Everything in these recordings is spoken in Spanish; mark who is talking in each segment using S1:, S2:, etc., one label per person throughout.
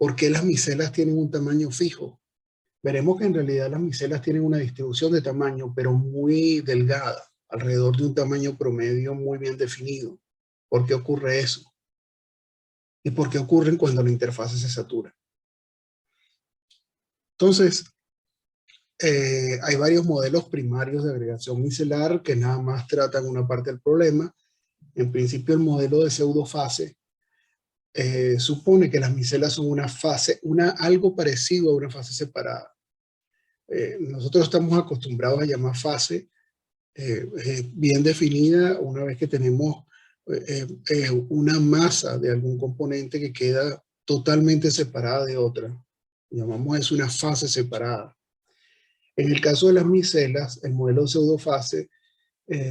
S1: ¿Por qué las micelas tienen un tamaño fijo? Veremos que en realidad las micelas tienen una distribución de tamaño, pero muy delgada, alrededor de un tamaño promedio muy bien definido. ¿Por qué ocurre eso? ¿Y por qué ocurren cuando la interfase se satura? Entonces, hay varios modelos primarios de agregación micelar que nada más tratan una parte del problema. En principio, el modelo de pseudofase supone que las micelas son una fase, algo parecido a una fase separada. Nosotros estamos acostumbrados a llamar fase bien definida una vez que tenemos una masa de algún componente que queda totalmente separada de otra. Llamamos eso una fase separada. En el caso de las micelas, el modelo pseudofase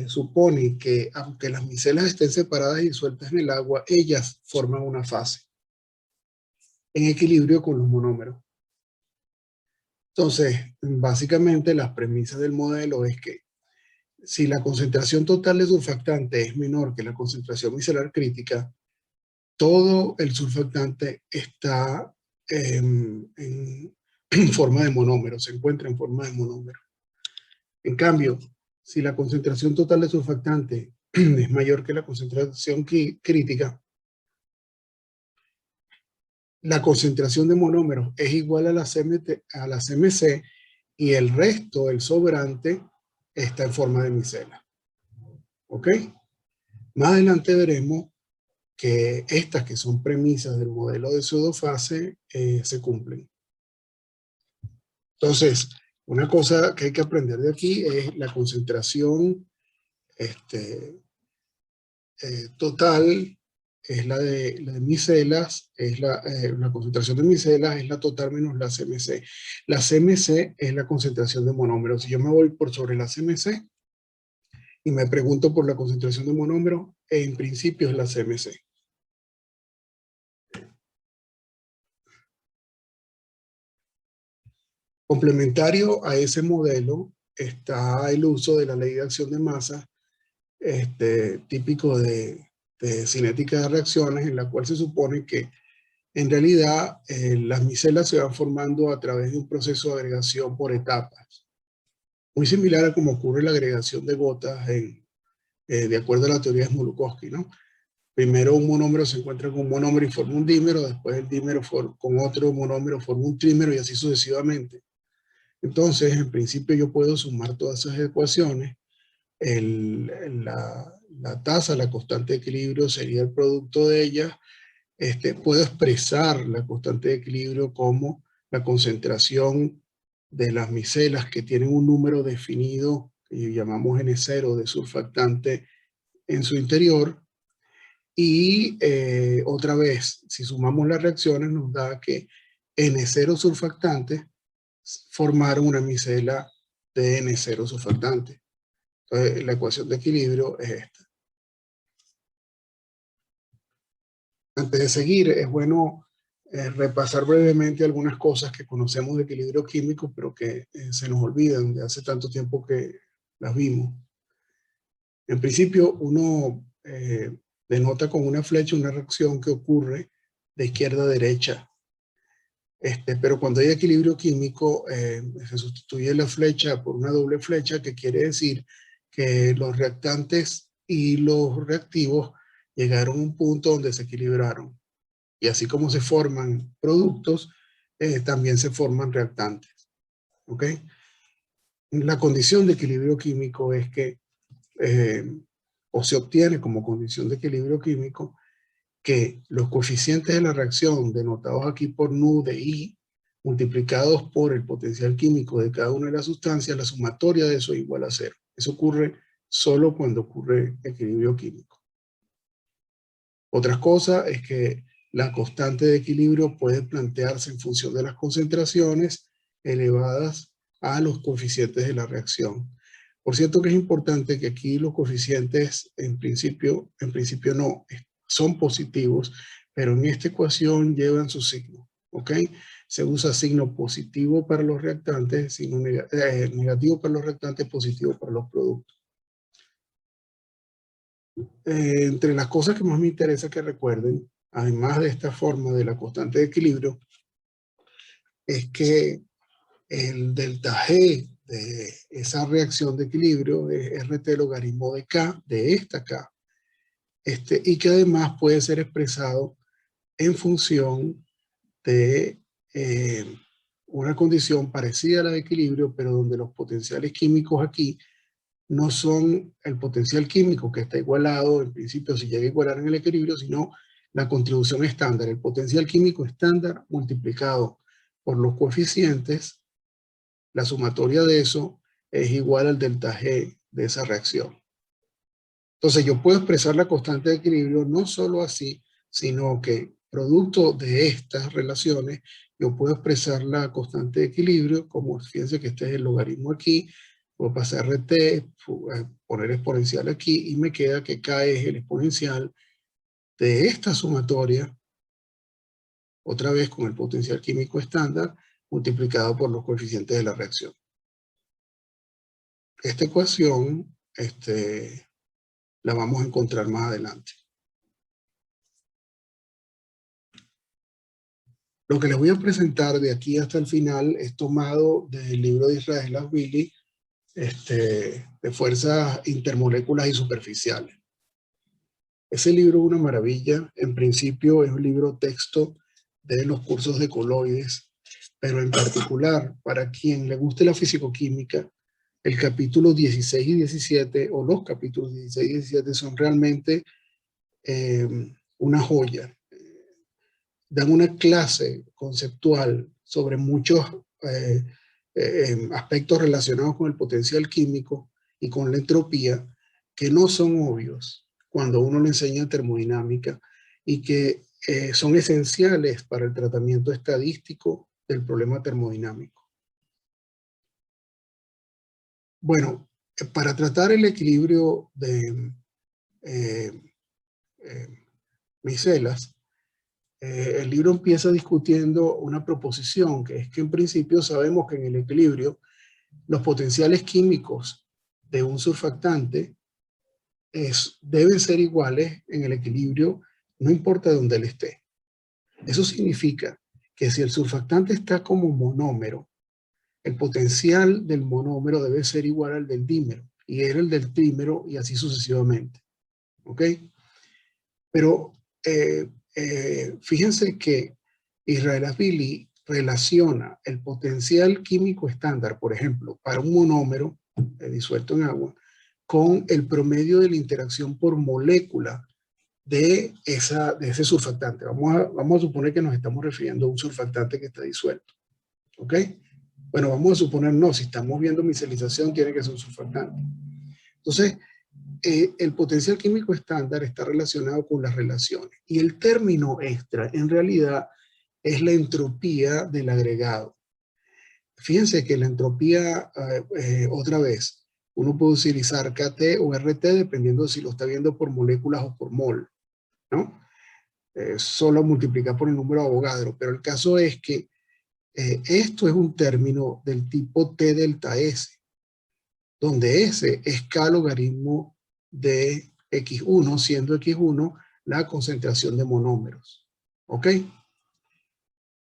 S1: supone que aunque las micelas estén separadas y disueltas en el agua, ellas forman una fase en equilibrio con los monómeros. Entonces, básicamente las premisas del modelo es que si la concentración total de surfactante es menor que la concentración micelar crítica, todo el surfactante está en forma de monómero, se encuentra en forma de monómero. En cambio, si la concentración total de surfactante es mayor que la concentración crítica, la concentración de monómeros es igual a la CMC y el resto, el sobrante, está en forma de micela. ¿Ok? Más adelante veremos que estas que son premisas del modelo de pseudofase se cumplen. Entonces, una cosa que hay que aprender de aquí es la concentración total, es la de micelas, es la concentración de micelas es la total menos la CMC. La CMC es la concentración de monómeros. Si yo me voy por sobre la CMC y me pregunto por la concentración de monómeros, en principio es la CMC. Complementario a ese modelo está el uso de la ley de acción de masa, típico de cinética de reacciones, en la cual se supone que en realidad las micelas se van formando a través de un proceso de agregación por etapas, muy similar a como ocurre la agregación de gotas de acuerdo a la teoría de Smoluchowski, ¿no? Primero un monómero se encuentra con un monómero y forma un dímero, después el dímero con otro monómero forma un trímero y así sucesivamente. Entonces, en principio yo puedo sumar todas esas ecuaciones. La tasa, la constante de equilibrio sería el producto de ellas. Puedo expresar la constante de equilibrio como la concentración de las micelas que tienen un número definido, que llamamos N0 de surfactante en su interior. Y otra vez, si sumamos las reacciones, nos da que N0 surfactantes formaron una micela de N0 surfactante. Entonces, la ecuación de equilibrio es esta. Antes de seguir, es bueno repasar brevemente algunas cosas que conocemos de equilibrio químico, pero que se nos olvidan de hace tanto tiempo que las vimos. En principio, uno denota con una flecha una reacción que ocurre de izquierda a derecha. Pero cuando hay equilibrio químico, se sustituye la flecha por una doble flecha, que quiere decir que los reactantes y los reactivos llegaron a un punto donde se equilibraron. Y así como se forman productos, también se forman reactantes. ¿Ok? La condición de equilibrio químico es que, o se obtiene como condición de equilibrio químico, que los coeficientes de la reacción, denotados aquí por nu de I, multiplicados por el potencial químico de cada una de las sustancias, la sumatoria de eso es igual a 0. Eso ocurre solo cuando ocurre equilibrio químico. Otra cosa es que la constante de equilibrio puede plantearse en función de las concentraciones elevadas a los coeficientes de la reacción. Por cierto que es importante que aquí los coeficientes en principio no, son positivos, pero en esta ecuación llevan su signo, ¿ok? Se usa signo positivo para los reactantes, signo negativo para los reactantes, positivo para los productos. Entre las cosas que más me interesa que recuerden, además de esta forma de la constante de equilibrio, es que el delta G de esa reacción de equilibrio es RT logaritmo de K, de esta K, y que además puede ser expresado en función de una condición parecida a la de equilibrio, pero donde los potenciales químicos aquí no son el potencial químico que está igualado, en principio si llega a igualar en el equilibrio, sino la contribución estándar, el potencial químico estándar multiplicado por los coeficientes, la sumatoria de eso es igual al delta G de esa reacción. Entonces yo puedo expresar la constante de equilibrio no solo así, sino que producto de estas relaciones, yo puedo expresar la constante de equilibrio, como fíjense que este es el logaritmo aquí, puedo pasar RT, poner exponencial aquí, y me queda que K es el exponencial de esta sumatoria, otra vez con el potencial químico estándar, multiplicado por los coeficientes de la reacción. Esta ecuación la vamos a encontrar más adelante. Lo que les voy a presentar de aquí hasta el final es tomado del libro de Israel Ashvili, de fuerzas intermoléculas y superficiales. Ese libro es una maravilla. En principio es un libro texto de los cursos de coloides, pero en particular para quien le guste la fisicoquímica, el capítulo 16 y 17, o los capítulos 16 y 17 son realmente una joya. Dan una clase conceptual sobre muchos aspectos relacionados con el potencial químico y con la entropía que no son obvios cuando uno le enseña termodinámica y que son esenciales para el tratamiento estadístico del problema termodinámico. Bueno, para tratar el equilibrio de micelas, el libro empieza discutiendo una proposición, que es que en principio sabemos que en el equilibrio los potenciales químicos de un surfactante deben ser iguales en el equilibrio, no importa dónde él esté. Eso significa que si el surfactante está como monómero, el potencial del monómero debe ser igual al del dímero, y era el del trímero, y así sucesivamente. ¿Ok? Pero fíjense que Israel Ashvili relaciona el potencial químico estándar, por ejemplo, para un monómero disuelto en agua, con el promedio de la interacción por molécula de ese surfactante. Vamos a suponer que nos estamos refiriendo a un surfactante que está disuelto. ¿Ok? Bueno, vamos a suponer no, si estamos viendo micelización, tiene que ser un surfactante. Entonces, el potencial químico estándar está relacionado con las relaciones. Y el término extra, en realidad, es la entropía del agregado. Fíjense que la entropía, otra vez, uno puede utilizar KT o RT dependiendo de si lo está viendo por moléculas o por mol, ¿no? Solo multiplicar por el número de Avogadro. Pero el caso es que esto es un término del tipo T delta S, donde S es K logaritmo de X1, siendo X1 la concentración de monómeros. ¿Ok?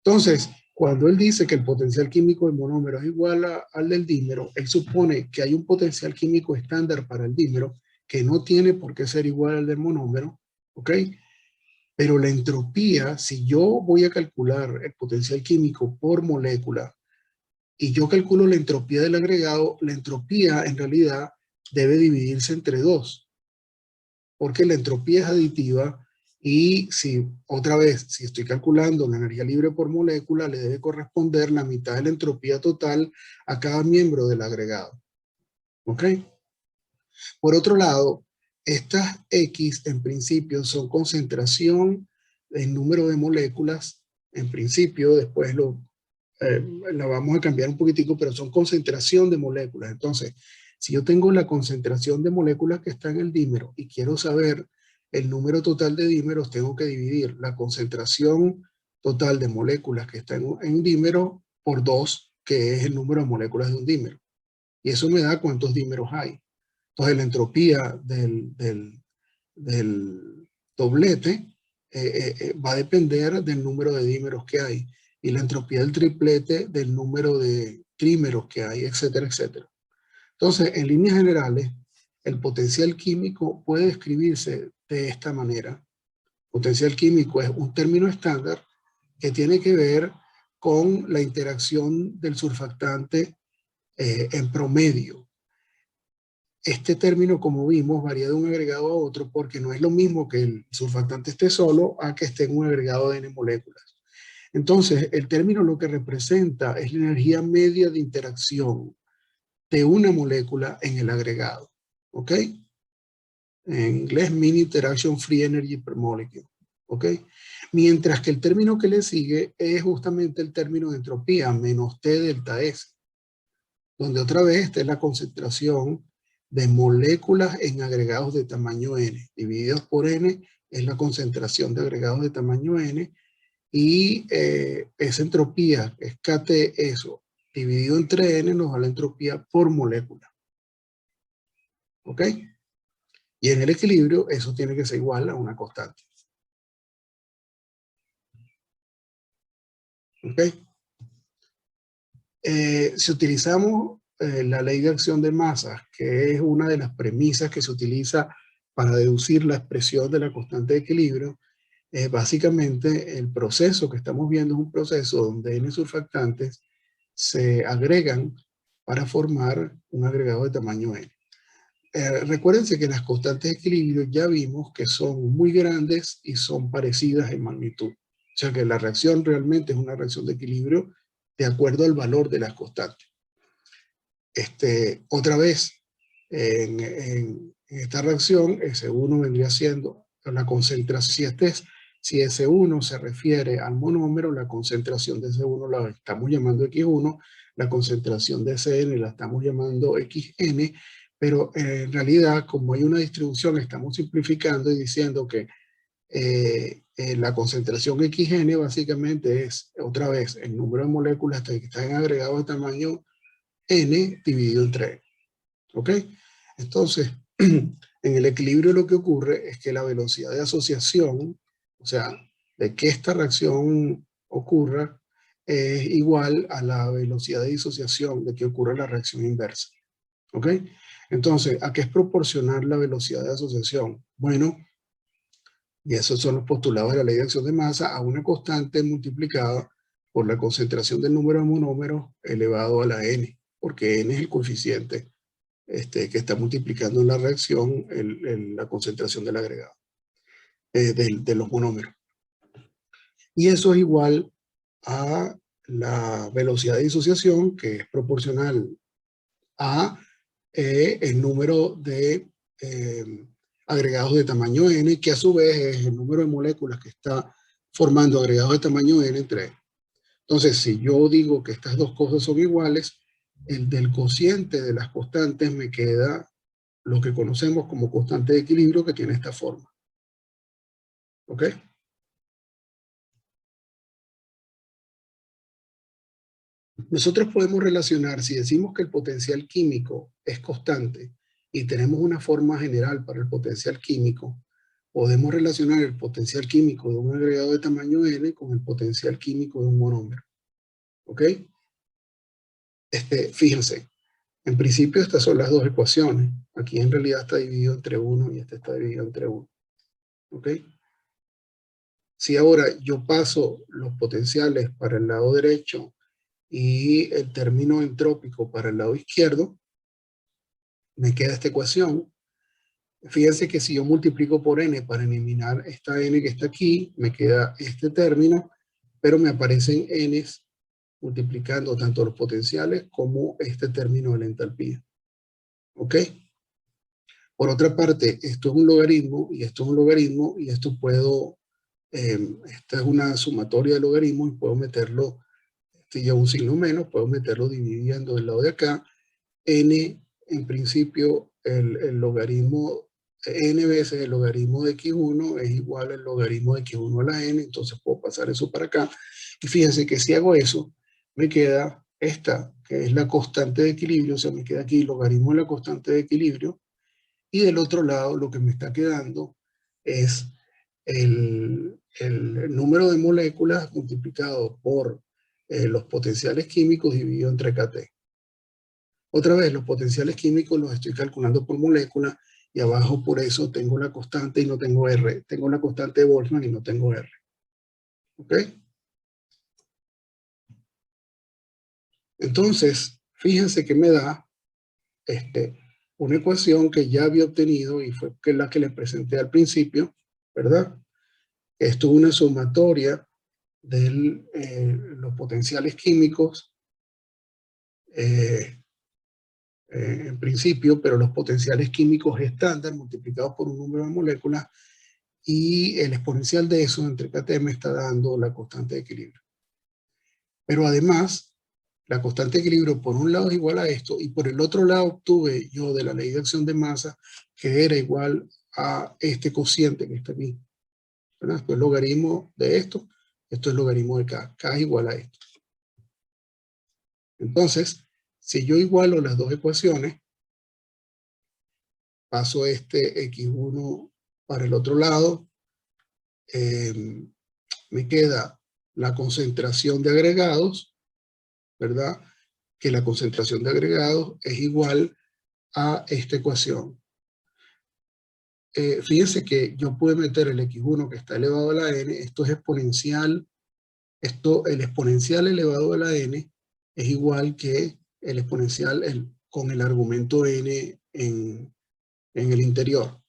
S1: Entonces, cuando él dice que el potencial químico del monómero es igual al del dímero, él supone que hay un potencial químico estándar para el dímero que no tiene por qué ser igual al del monómero. ¿Ok? Pero la entropía, si yo voy a calcular el potencial químico por molécula y yo calculo la entropía del agregado, la entropía en realidad debe dividirse entre dos, porque la entropía es aditiva y si, otra vez, si estoy calculando la energía libre por molécula, le debe corresponder la mitad de la entropía total a cada miembro del agregado. ¿Ok? Por otro lado, estas X en principio son concentración en número de moléculas, en principio, después la vamos a cambiar un poquitico, pero son concentración de moléculas. Entonces, si yo tengo la concentración de moléculas que está en el dímero y quiero saber el número total de dímeros, tengo que dividir la concentración total de moléculas que está en un dímero por 2, que es el número de moléculas de un dímero. Y eso me da cuántos dímeros hay. Entonces, la entropía del doblete va a depender del número de dímeros que hay. y la entropía del triplete del número de trímeros que hay, etcétera, etcétera. Entonces, en líneas generales, el potencial químico puede describirse de esta manera. Potencial químico es un término estándar que tiene que ver con la interacción del surfactante en promedio. Este término, como vimos, varía de un agregado a otro porque no es lo mismo que el surfactante esté solo a que esté en un agregado de n moléculas. Entonces, el término lo que representa es la energía media de interacción de una molécula en el agregado. ¿Ok? En inglés, Mean Interaction Free Energy per Molecule. ¿Ok? Mientras que el término que le sigue es justamente el término de entropía, menos T delta S, donde otra vez está la concentración de moléculas en agregados de tamaño n, divididos por n es la concentración de agregados de tamaño n, y esa entropía, es kT eso, dividido entre n, nos da la entropía por molécula. ¿Ok? Y en el equilibrio eso tiene que ser igual a una constante. ¿Ok? Si utilizamos la ley de acción de masas, que es una de las premisas que se utiliza para deducir la expresión de la constante de equilibrio, básicamente el proceso que estamos viendo es un proceso donde n surfactantes se agregan para formar un agregado de tamaño n. Recuérdense que las constantes de equilibrio ya vimos que son muy grandes y son parecidas en magnitud. O sea que la reacción realmente es una reacción de equilibrio de acuerdo al valor de las constantes. Otra vez, en esta reacción, S1 vendría siendo la concentración. Si S1 se refiere al monómero, la concentración de S1 la estamos llamando X1, la concentración de Sn la estamos llamando Xn, pero en realidad, como hay una distribución, estamos simplificando y diciendo que la concentración Xn básicamente es, otra vez, el número de moléculas que están en agregado de tamaño n dividido entre n. ¿Ok? Entonces, en el equilibrio lo que ocurre es que la velocidad de asociación, o sea, de que esta reacción ocurra, es igual a la velocidad de disociación de que ocurra la reacción inversa. ¿Ok? Entonces, ¿a qué es proporcional la velocidad de asociación? Bueno, y esos son los postulados de la ley de acción de masa, a una constante multiplicada por la concentración del número de monómeros elevado a la n, porque n es el coeficiente que está multiplicando en la reacción la concentración del agregado, de los monómeros. Y eso es igual a la velocidad de disociación, que es proporcional a el número de agregados de tamaño n, que a su vez es el número de moléculas que está formando agregados de tamaño n entre n. Entonces, si yo digo que estas dos cosas son iguales, el del cociente de las constantes me queda lo que conocemos como constante de equilibrio, que tiene esta forma. ¿Ok? Nosotros podemos relacionar, si decimos que el potencial químico es constante y tenemos una forma general para el potencial químico, podemos relacionar el potencial químico de un agregado de tamaño n con el potencial químico de un monómero. ¿Ok? Fíjense, en principio estas son las dos ecuaciones. Aquí en realidad está dividido entre 1 y este está dividido entre 1. ¿Ok? Si ahora yo paso los potenciales para el lado derecho y el término entrópico para el lado izquierdo, me queda esta ecuación. Fíjense que si yo multiplico por n para eliminar esta n que está aquí, me queda este término, pero me aparecen n's multiplicando tanto los potenciales como este término de la entalpía. ¿Ok? Por otra parte, esto es un logaritmo y esto es un logaritmo y esto puedo, esta es una sumatoria de logaritmos y puedo meterlo, si llevo un signo menos, puedo meterlo dividiendo del lado de acá. N, en principio, el logaritmo, n veces el logaritmo de x1 es igual al logaritmo de x1 a la n, entonces puedo pasar eso para acá. Y fíjense que si hago eso, me queda esta, que es la constante de equilibrio, o sea, me queda aquí logaritmo de la constante de equilibrio, y del otro lado lo que me está quedando es el número de moléculas multiplicado por los potenciales químicos dividido entre KT. Otra vez, los potenciales químicos los estoy calculando por molécula y abajo por eso tengo la constante y no tengo R. Tengo la constante de Boltzmann y no tengo R. ¿Ok? Entonces, fíjense que me da una ecuación que ya había obtenido y fue la que les presenté al principio, ¿verdad? Esto es una sumatoria de los potenciales químicos en principio, pero los potenciales químicos estándar multiplicados por un número de moléculas y el exponencial de eso entre KT me está dando la constante de equilibrio. Pero además, la constante de equilibrio por un lado es igual a esto y por el otro lado obtuve yo de la ley de acción de masa que era igual a este cociente que está aquí. ¿Verdad? Esto es logaritmo de esto es logaritmo de K. K es igual a esto. Entonces, si yo igualo las dos ecuaciones, paso este X1 para el otro lado, me queda la concentración de agregados, ¿verdad? Que la concentración de agregados es igual a esta ecuación. Fíjense que yo puedo meter el X1 que está elevado a la N, esto es exponencial, el exponencial elevado a la N es igual que el exponencial con el argumento N en el interior.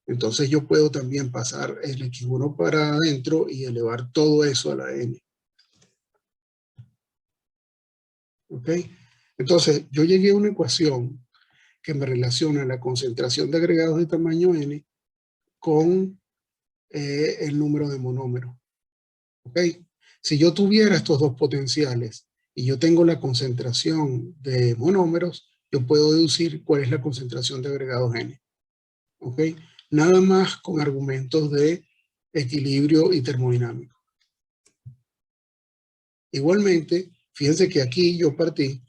S1: Entonces yo puedo también pasar el X1 para adentro y elevar todo eso a la N. ¿Ok? Entonces yo llegué a una ecuación que me relaciona la concentración de agregados de tamaño N con el número de monómeros. ¿Ok? Si yo tuviera estos dos potenciales y yo tengo la concentración de monómeros, yo puedo deducir cuál es la concentración de agregados N. ¿Ok? Nada más con argumentos de equilibrio y termodinámico. Igualmente, fíjense que aquí yo partí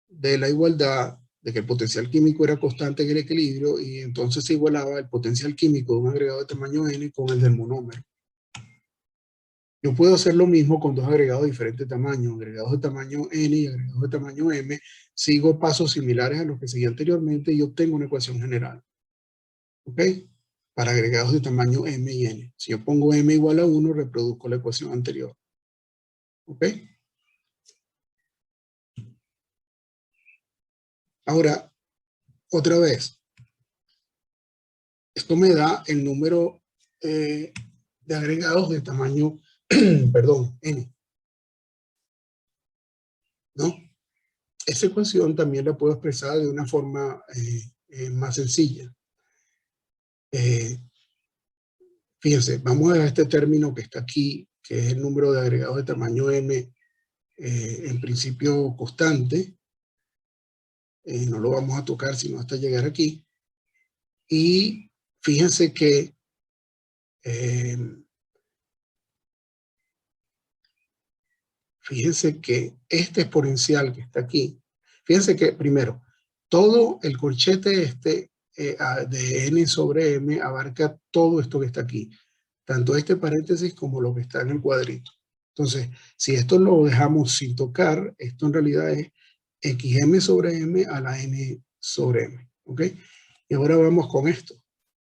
S1: de la igualdad de que el potencial químico era constante en el equilibrio y entonces se igualaba el potencial químico de un agregado de tamaño N con el del monómero. Yo puedo hacer lo mismo con dos agregados de diferente tamaño, agregados de tamaño N y agregados de tamaño M. Sigo pasos similares a los que seguí anteriormente y obtengo una ecuación general. ¿Ok? Para agregados de tamaño M y N. Si yo pongo M igual a 1, reproduzco la ecuación anterior. ¿Ok? Ahora, otra vez, esto me da el número de agregados de tamaño, perdón, N. ¿No? Esa ecuación también la puedo expresar de una forma más sencilla. Fíjense, vamos a este término que está aquí, que es el número de agregados de tamaño M, en principio constante. No lo vamos a tocar sino hasta llegar aquí. Y fíjense que este exponencial que está aquí, fíjense que primero, todo el corchete de n sobre m abarca todo esto que está aquí, tanto este paréntesis como lo que está en el cuadrito. Entonces, si esto lo dejamos sin tocar, esto en realidad es xm sobre m a la n sobre m, ¿ok? Y ahora vamos con esto,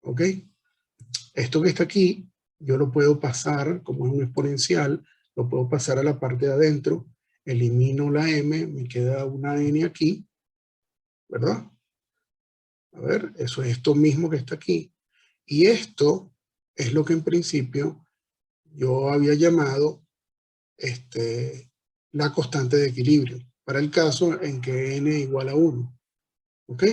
S1: ¿ok? Esto que está aquí, yo lo puedo pasar, como es un exponencial, lo puedo pasar a la parte de adentro, elimino la m, me queda una n aquí, ¿verdad? A ver, eso es esto mismo que está aquí. Y esto es lo que en principio yo había llamado la constante de equilibrio, para el caso en que n igual a 1. ¿Ok?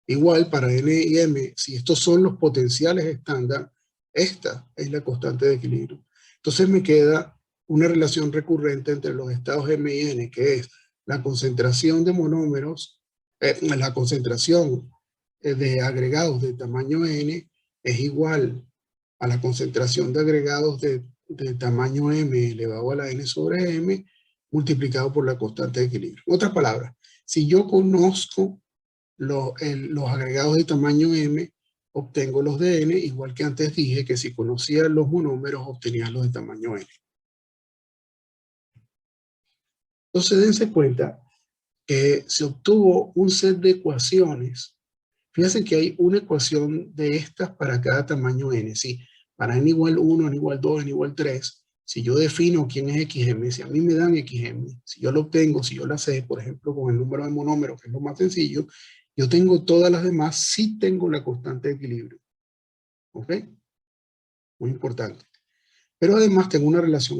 S1: Igual para n y m, si estos son los potenciales estándar, esta es la constante de equilibrio. Entonces me queda una relación recurrente entre los estados m y n, que es la concentración de monómeros, la concentración de agregados de tamaño n es igual a la concentración de agregados de tamaño m elevado a la n sobre m multiplicado por la constante de equilibrio. En otras palabras, si yo conozco los agregados de tamaño m, obtengo los de n, igual que antes dije que si conocía los monómeros obtenía los de tamaño n. Entonces dense cuenta que se obtuvo un set de ecuaciones. Fíjense que hay una ecuación de estas para cada tamaño n. Sí, para n igual 1, n igual 2, n igual 3, si yo defino quién es xm, si a mí me dan xm, si yo lo obtengo, si yo la sé, por ejemplo, con el número de monómeros, que es lo más sencillo, yo tengo todas las demás, sí tengo la constante de equilibrio. ¿Ok? Muy importante. Pero además tengo una relación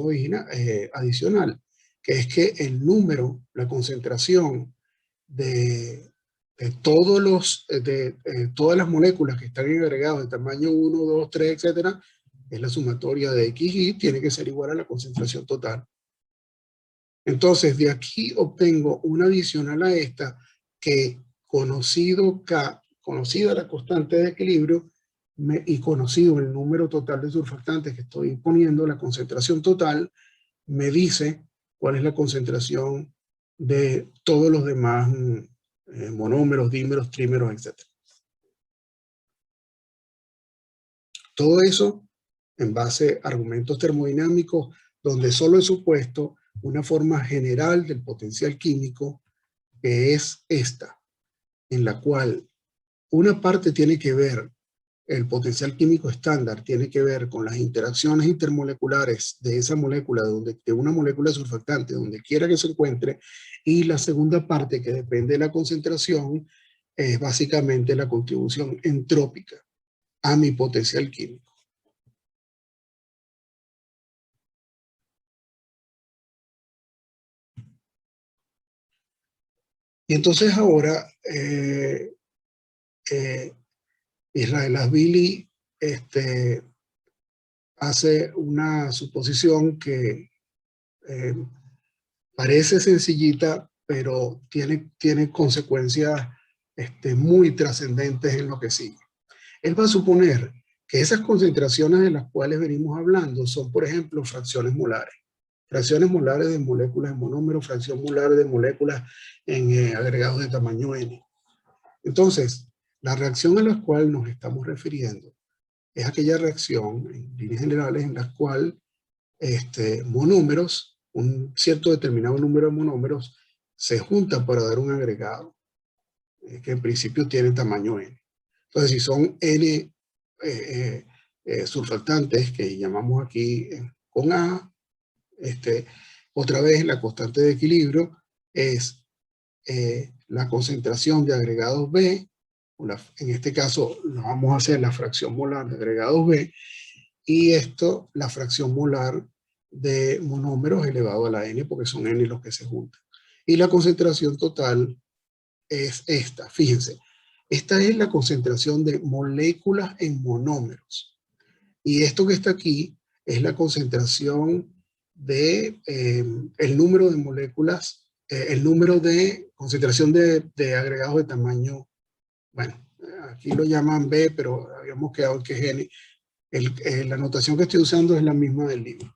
S1: adicional, que es que el número, la concentración de todas las moléculas que están en agregados de tamaño 1, 2, 3, etcétera, es la sumatoria de X y tiene que ser igual a la concentración total. Entonces, de aquí obtengo una adicional a esta que conocido K, conocida la constante de equilibrio y conocido el número total de surfactantes que estoy poniendo, la concentración total, me dice cuál es la concentración de todos los demás monómeros, dímeros, trímeros, etc. Todo eso en base a argumentos termodinámicos donde solo he supuesto una forma general del potencial químico que es esta, en la cual una parte tiene que ver, el potencial químico estándar tiene que ver con las interacciones intermoleculares de esa molécula, de una molécula surfactante, donde quiera que se encuentre, y la segunda parte, que depende de la concentración, es básicamente la contribución entrópica a mi potencial químico. Y entonces ahora Israel Asbili hace una suposición que parece sencillita, pero tiene consecuencias muy trascendentes en lo que sigue. Él va a suponer que esas concentraciones de las cuales venimos hablando son, por ejemplo, fracciones molares. Fracciones molares de moléculas en monómero, fracción molar de moléculas en agregados de tamaño n. Entonces, la reacción a la cual nos estamos refiriendo es aquella reacción, en líneas generales, en la cual monómeros, un cierto determinado número de monómeros, se juntan para dar un agregado, que en principio tiene tamaño n. Entonces, si son n surfactantes, que llamamos aquí con A, otra vez la constante de equilibrio es la concentración de agregados B, en este caso lo vamos a hacer la fracción molar de agregados B, y esto la fracción molar de monómeros elevado a la n, porque son n los que se juntan. Y la concentración total es esta, fíjense. Esta es la concentración de moléculas en monómeros. Y esto que está aquí es la concentración de el número de moléculas, el número de concentración de agregados de tamaño, bueno, aquí lo llaman B, pero habíamos quedado en que es N. La notación que estoy usando es la misma del libro.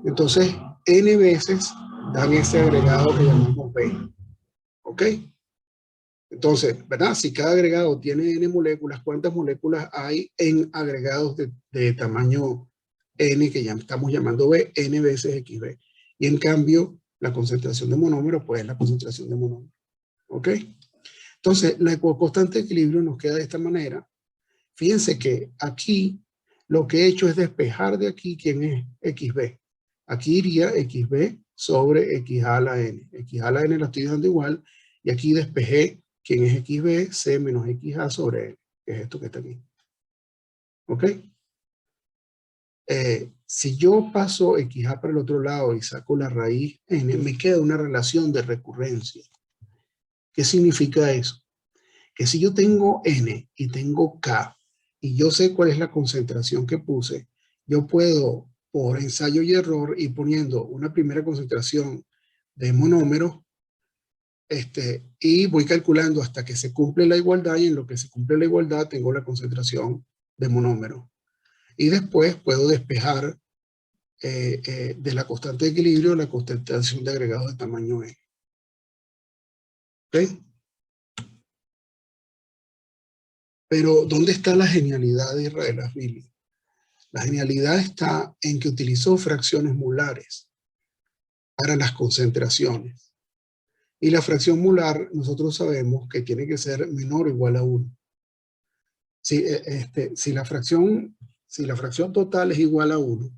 S1: Entonces, N veces dan ese agregado que llamamos B. ¿Ok? Entonces, ¿verdad? Si cada agregado tiene N moléculas, ¿cuántas moléculas hay en agregados de tamaño N, que ya estamos llamando B, N veces XB? Y en cambio, la concentración de monómero, pues es la concentración de monómero. ¿Ok? Entonces, la constante de equilibrio nos queda de esta manera. Fíjense que aquí lo que he hecho es despejar de aquí quién es XB. Aquí iría XB sobre XA a la N. XA a la N la estoy dando igual. Y aquí despejé quién es XB, C menos XA sobre N, que es esto que está aquí. ¿Ok? Si yo paso XA para el otro lado y saco la raíz N, me queda una relación de recurrencia. ¿Qué significa eso? Que si yo tengo N y tengo K, y yo sé cuál es la concentración que puse, yo puedo, por ensayo y error, ir poniendo una primera concentración de monómeros, y voy calculando hasta que se cumple la igualdad, y en lo que se cumple la igualdad tengo la concentración de monómeros. Y después puedo despejar de la constante de equilibrio la concentración de agregados de tamaño n. ¿Ok? Pero, ¿dónde está la genialidad de Israel Asbili? La genialidad está en que utilizó fracciones molares. para las concentraciones. Y la fracción molar, nosotros sabemos que tiene que ser menor o igual a 1. Si la fracción total es igual a 1,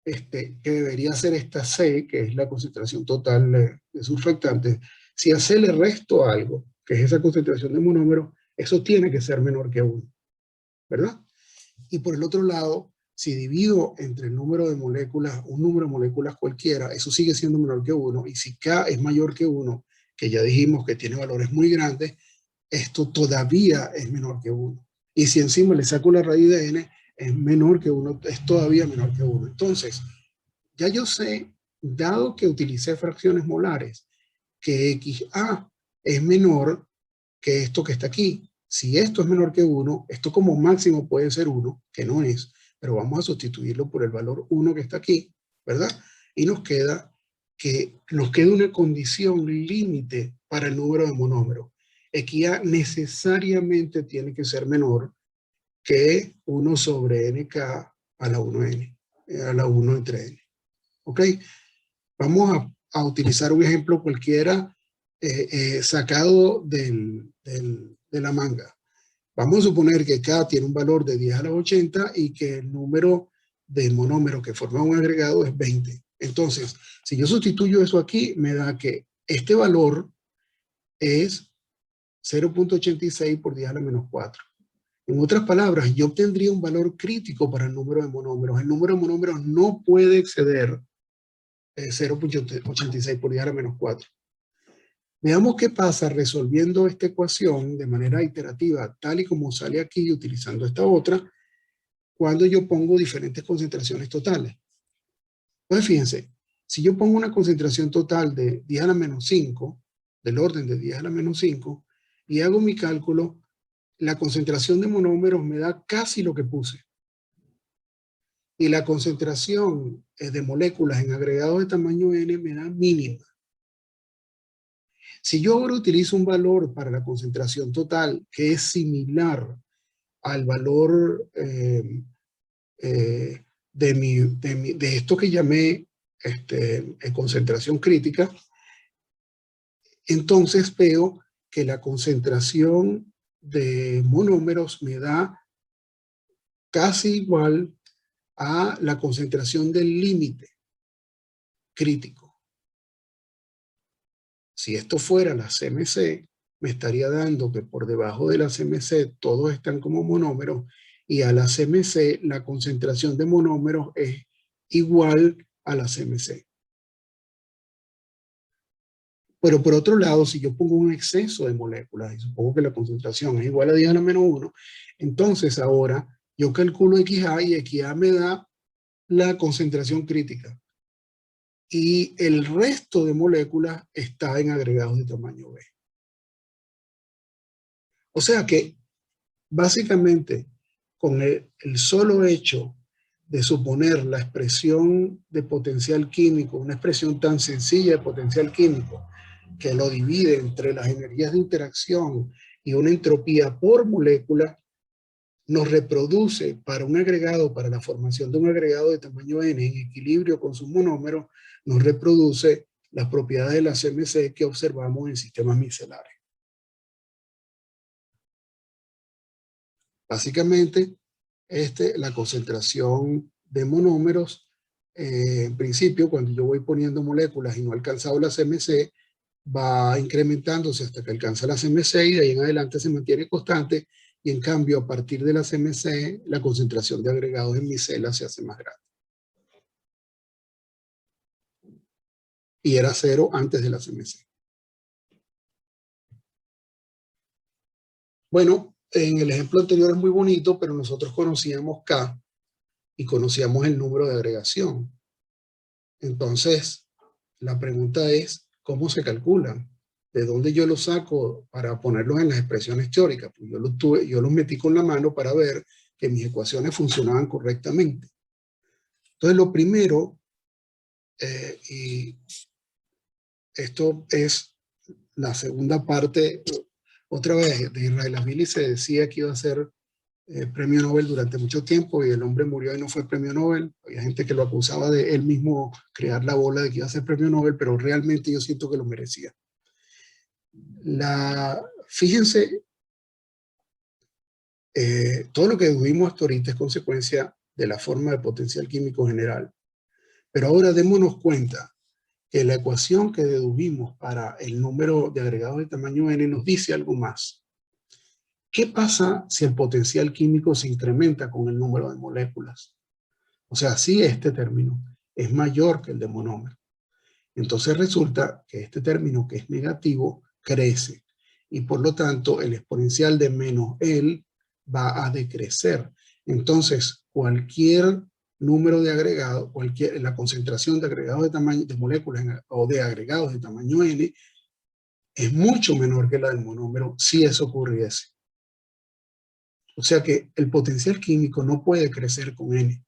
S1: que debería ser esta C, que es la concentración total de surfactantes, si a C le resto algo, que es esa concentración de monómero, eso tiene que ser menor que 1, ¿verdad? Y por el otro lado, si divido entre el número de moléculas, un número de moléculas cualquiera, eso sigue siendo menor que 1, y si K es mayor que 1, que ya dijimos que tiene valores muy grandes, esto todavía es menor que 1. Y si encima le saco la raíz de n, es menor que 1, es todavía menor que 1. Entonces, ya yo sé, dado que utilicé fracciones molares, que XA es menor que esto que está aquí. Si esto es menor que 1, esto como máximo puede ser 1, que no es, pero vamos a sustituirlo por el valor 1 que está aquí, ¿verdad? Y nos queda una condición límite para el número de monómeros. XA necesariamente tiene que ser menor que 1 sobre NK a la 1N, a la 1 entre N. ¿Ok? Vamos a utilizar un ejemplo cualquiera sacado de la manga. Vamos a suponer que K tiene un valor de 10 a la 80 y que el número de monómeros que forma un agregado es 20. Entonces, si yo sustituyo eso aquí, me da que este valor es 0.86 por 10 a la menos 4. En otras palabras, yo obtendría un valor crítico para el número de monómeros. El número de monómeros no puede exceder 0.86 por 10 a la menos 4. Veamos qué pasa resolviendo esta ecuación de manera iterativa, tal y como sale aquí, utilizando esta otra, cuando yo pongo diferentes concentraciones totales. Pues fíjense, si yo pongo una concentración total de 10 a la menos 5, del orden de 10 a la menos 5, y hago mi cálculo, la concentración de monómeros me da casi lo que puse. Y la concentración de moléculas en agregados de tamaño n me da mínima. Si yo ahora utilizo un valor para la concentración total que es similar al valor de esto que llamé concentración crítica, entonces veo que la concentración de monómeros me da casi igual a la concentración del límite crítico. Si esto fuera la CMC, me estaría dando que por debajo de la CMC todos están como monómeros y a la CMC la concentración de monómeros es igual a la CMC. Pero por otro lado, si yo pongo un exceso de moléculas y supongo que la concentración es igual a 10 a la menos 1, entonces ahora yo calculo XA y XA me da la concentración crítica. Y el resto de moléculas está en agregados de tamaño B. O sea que, básicamente, con el solo hecho de suponer la expresión de potencial químico, una expresión tan sencilla de potencial químico, que lo divide entre las energías de interacción y una entropía por molécula, nos reproduce para un agregado, para la formación de un agregado de tamaño n en equilibrio con sus monómeros, nos reproduce las propiedades de la CMC que observamos en sistemas micelares. Básicamente, la concentración de monómeros, en principio, cuando yo voy poniendo moléculas y no he alcanzado la CMC, va incrementándose hasta que alcanza la CMC y de ahí en adelante se mantiene constante, y en cambio a partir de la CMC la concentración de agregados en micela se hace más grande. Y era 0 antes de la CMC. Bueno, en el ejemplo anterior es muy bonito, pero nosotros conocíamos K y conocíamos el número de agregación. Entonces, la pregunta es, ¿cómo se calculan? ¿De dónde yo los saco para ponerlos en las expresiones teóricas? Pues yo los metí con la mano para ver que mis ecuaciones funcionaban correctamente. Entonces, lo primero, y esto es la segunda parte, otra vez, de Israel Avili se decía que iba a ser premio Nobel durante mucho tiempo y el hombre murió y no fue premio Nobel. Había gente que lo acusaba de él mismo crear la bola de que iba a ser premio Nobel, pero realmente yo siento que lo merecía. Fíjense, todo lo que dedujimos hasta ahorita es consecuencia de la forma de potencial químico general. Pero ahora démonos cuenta que la ecuación que dedujimos para el número de agregados de tamaño n nos dice algo más. ¿Qué pasa si el potencial químico se incrementa con el número de moléculas? O sea, si este término es mayor que el de monómero. Entonces resulta que este término que es negativo crece y por lo tanto el exponencial de menos L va a decrecer. Entonces cualquier número de agregados, la concentración de agregados de tamaño de moléculas o de agregados de tamaño n es mucho menor que la del monómero si eso ocurriese. O sea que el potencial químico no puede crecer con n.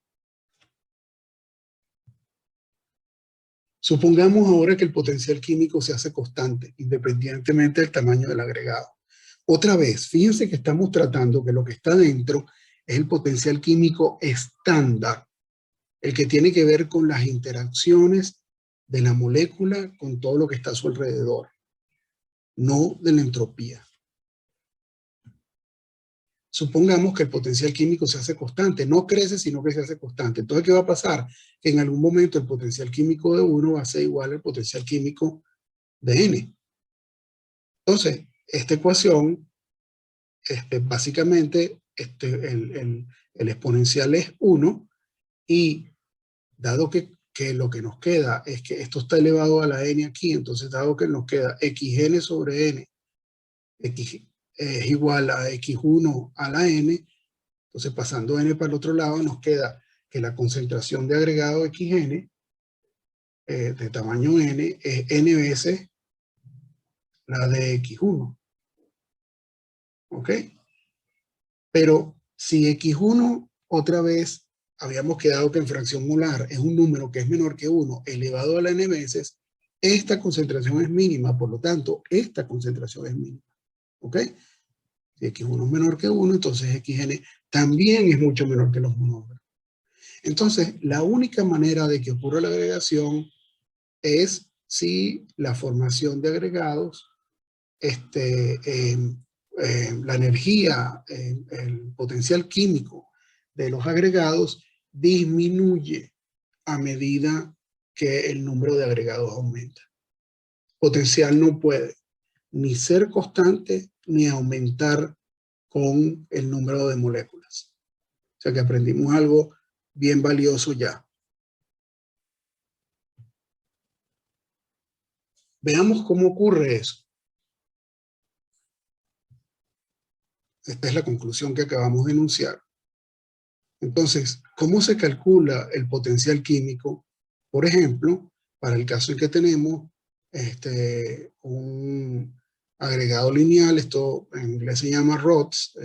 S1: Supongamos ahora que el potencial químico se hace constante, independientemente del tamaño del agregado. Otra vez, fíjense que estamos tratando que lo que está dentro es el potencial químico estándar, el que tiene que ver con las interacciones de la molécula con todo lo que está a su alrededor, no de la entropía. Supongamos que el potencial químico se hace constante, no crece sino que se hace constante. Entonces, ¿qué va a pasar? Que en algún momento el potencial químico de 1 va a ser igual al potencial químico de n. Entonces, esta ecuación, básicamente, el exponencial es 1 y dado que lo que nos queda es que esto está elevado a la n aquí, entonces dado que nos queda xn sobre n, x es igual a x1 a la n, entonces pasando n para el otro lado nos queda que la concentración de agregado xn de tamaño n es n veces la de x1. ¿Ok? Pero si x1 otra vez habíamos quedado que en fracción molar es un número que es menor que 1 elevado a la n veces, esta concentración es mínima, por lo tanto, esta concentración es mínima. ¿Ok? Si x1 es menor que 1, entonces xn también es mucho menor que los monómeros. Entonces, la única manera de que ocurra la agregación es si la formación de agregados, la energía, el potencial químico de los agregados disminuye a medida que el número de agregados aumenta. Potencial no puede ni ser constante ni aumentar con el número de moléculas. O sea que aprendimos algo bien valioso ya. Veamos cómo ocurre eso. Esta es la conclusión que acabamos de enunciar. Entonces, ¿cómo se calcula el potencial químico? Por ejemplo, para el caso en que tenemos un agregado lineal, esto en inglés se llama rods,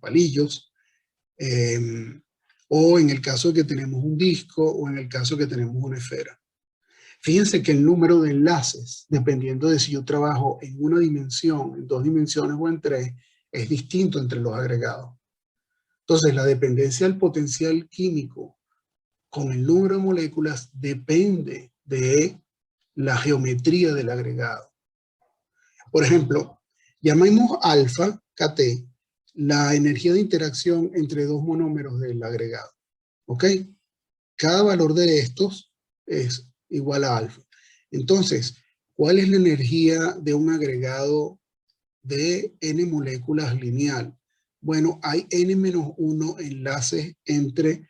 S1: palillos, o en el caso de que tenemos un disco, o en el caso de que tenemos una esfera. Fíjense que el número de enlaces, dependiendo de si yo trabajo en una dimensión, en 2 dimensiones o en 3, es distinto entre los agregados. Entonces, la dependencia del potencial químico con el número de moléculas depende de la geometría del agregado. Por ejemplo, llamemos alfa, Kt, la energía de interacción entre 2 monómeros del agregado. ¿Ok? Cada valor de estos es igual a alfa. Entonces, ¿cuál es la energía de un agregado de n moléculas lineal? Bueno, hay n-1 enlaces entre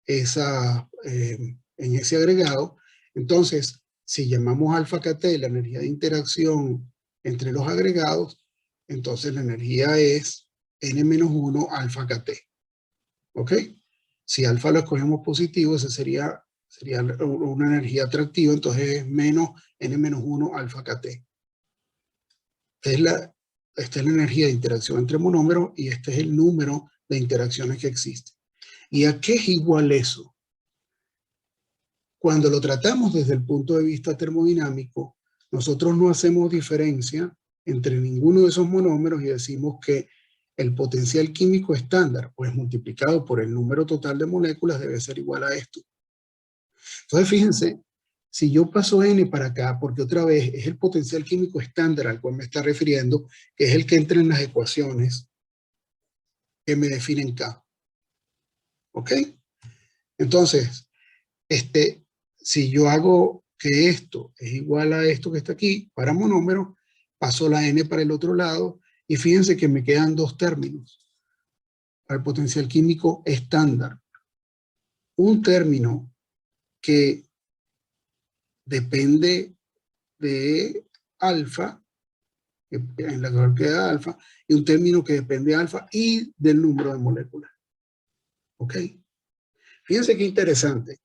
S1: en ese agregado. Entonces, si llamamos alfa Kt la energía de interacción entre los agregados, entonces la energía es n-1 alfa Kt. ¿Ok? Si alfa lo escogemos positivo, esa sería una energía atractiva, entonces es menos n-1 alfa Kt. Esta es la energía de interacción entre monómeros y este es el número de interacciones que existen. ¿Y a qué es igual eso? Cuando lo tratamos desde el punto de vista termodinámico, nosotros no hacemos diferencia entre ninguno de esos monómeros y decimos que el potencial químico estándar, pues multiplicado por el número total de moléculas, debe ser igual a esto. Entonces, fíjense, si yo paso N para acá, porque otra vez es el potencial químico estándar al cual me está refiriendo, que es el que entra en las ecuaciones que me definen K. ¿Ok? Entonces, si yo hago que esto es igual a esto que está aquí, para monómero, paso la N para el otro lado, y fíjense que me quedan dos términos para el potencial químico estándar. Un término que depende de alfa, en la cual queda alfa, y un término que depende de alfa y del número de moléculas. ¿Ok? Fíjense qué interesante.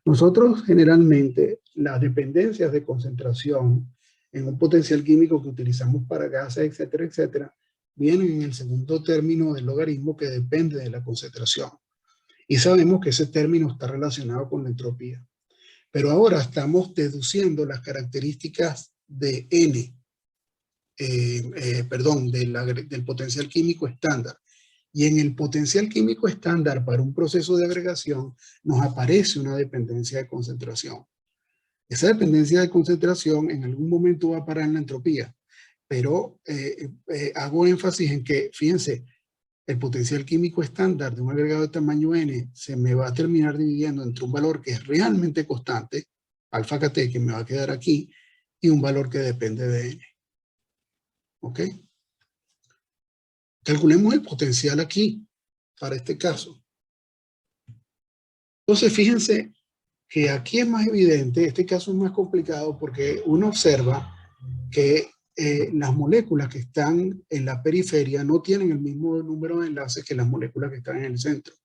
S1: Nosotros generalmente las dependencias de concentración en un potencial químico que utilizamos para gases, etcétera, etcétera, vienen en el segundo término del logaritmo que depende de la concentración. Y sabemos que ese término está relacionado con la entropía. Pero ahora estamos deduciendo las características de N, del potencial químico estándar. Y en el potencial químico estándar para un proceso de agregación nos aparece una dependencia de concentración. Esa dependencia de concentración en algún momento va a parar en la entropía, pero hago énfasis en que, fíjense, el potencial químico estándar de un agregado de tamaño n se me va a terminar dividiendo entre un valor que es realmente constante, alfa kt, que me va a quedar aquí, y un valor que depende de n. ¿Ok? Calculemos el potencial aquí, para este caso. Entonces, fíjense que aquí es más evidente, este caso es más complicado porque uno observa que las moléculas que están en la periferia no tienen el mismo número de enlaces que las moléculas que están en el centro.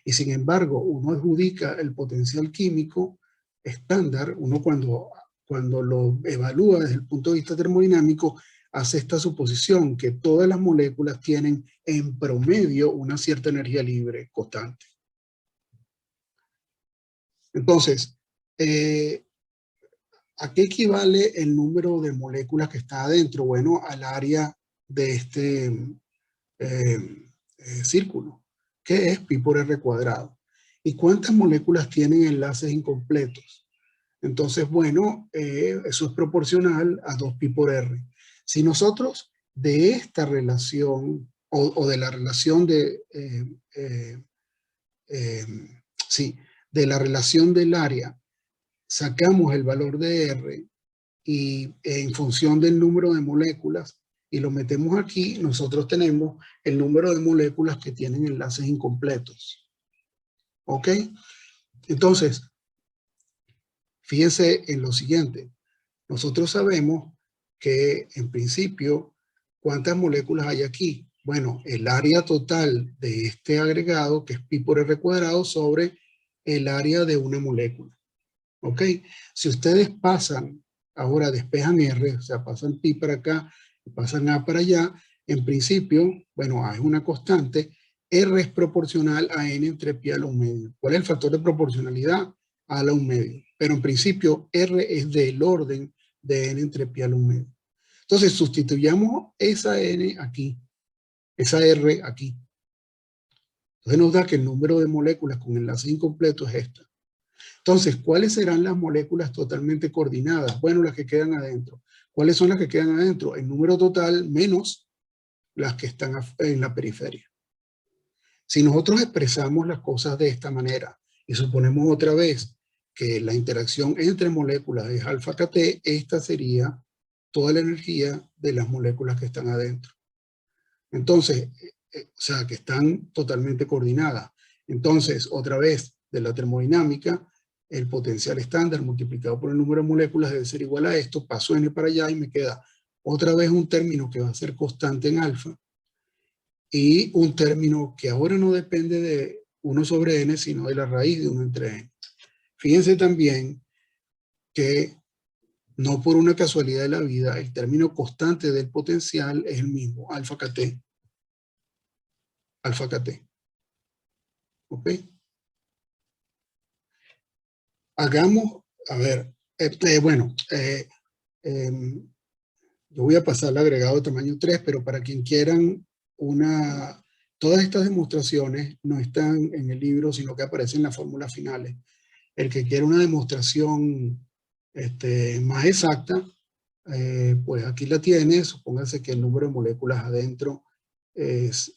S1: Y sin embargo, uno adjudica el potencial químico estándar, uno cuando lo evalúa desde el punto de vista termodinámico, hace esta suposición que todas las moléculas tienen en promedio una cierta energía libre constante. Entonces, ¿a qué equivale el número de moléculas que está adentro? Bueno, al área de este círculo, que es pi por r cuadrado. ¿Y cuántas moléculas tienen enlaces incompletos? Entonces, bueno, eso es proporcional a 2 pi por r. Si nosotros de esta relación, o de la relación sí, de la relación del área, sacamos el valor de R y en función del número de moléculas y lo metemos aquí, nosotros tenemos el número de moléculas que tienen enlaces incompletos. ¿Ok? Entonces, fíjense en lo siguiente. Nosotros sabemos que en principio, ¿cuántas moléculas hay aquí? Bueno, el área total de este agregado, que es pi por r cuadrado, sobre el área de una molécula. ¿Ok? Si ustedes pasan, ahora despejan R, o sea, pasan pi para acá, pasan A para allá, en principio, bueno, A es una constante, R es proporcional a N entre pi a la 1 medio. ¿Cuál es el factor de proporcionalidad? A la 1 medio. Pero en principio, R es del orden de N entre pi a la 1 medio. Entonces, sustituyamos esa N aquí, esa R aquí. Entonces nos da que el número de moléculas con enlace incompleto es esta. Entonces, ¿cuáles serán las moléculas totalmente coordinadas? Bueno, las que quedan adentro. ¿Cuáles son las que quedan adentro? El número total menos las que están en la periferia. Si nosotros expresamos las cosas de esta manera y suponemos otra vez que la interacción entre moléculas es alfa kt, esta sería toda la energía de las moléculas que están adentro. Entonces, o sea, que están totalmente coordinadas. Entonces, otra vez, de la termodinámica, el potencial estándar multiplicado por el número de moléculas debe ser igual a esto, paso n para allá y me queda otra vez un término que va a ser constante en alfa y un término que ahora no depende de 1 sobre n, sino de la raíz de 1 entre n. Fíjense también que no por una casualidad de la vida, el término constante del potencial es el mismo, alfa kt. Alfa kt. ¿Ok? Hagamos, a ver, yo voy a pasar al agregado de tamaño 3, pero para quien quieran todas estas demostraciones no están en el libro, sino que aparecen en las fórmulas finales. El que quiere una demostración más exacta, pues aquí la tiene. Supóngase que el número de moléculas adentro es,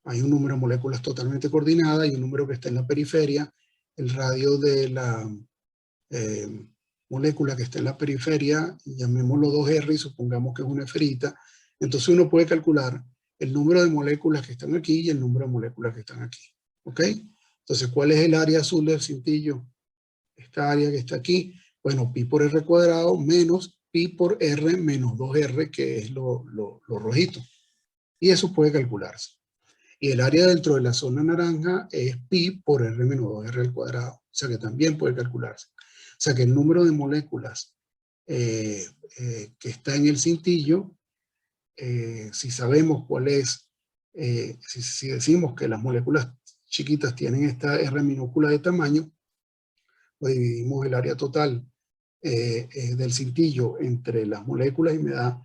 S1: hay un número de moléculas totalmente coordinada y un número que está en la periferia. El radio de la molécula que está en la periferia, llamémoslo 2R y supongamos que es una esferita. Entonces uno puede calcular el número de moléculas que están aquí y el número de moléculas que están aquí. ¿Ok? Entonces, ¿cuál es el área azul del cintillo? Esta área que está aquí. Bueno, pi por r cuadrado menos pi por r menos 2r, que es lo rojito. Y eso puede calcularse. Y el área dentro de la zona naranja es pi por r menos 2r al cuadrado. O sea que también puede calcularse. O sea que el número de moléculas que está en el cintillo, si sabemos cuál es, si decimos que las moléculas chiquitas tienen esta r minúscula de tamaño, pues dividimos el área total del cintillo entre las moléculas y me da,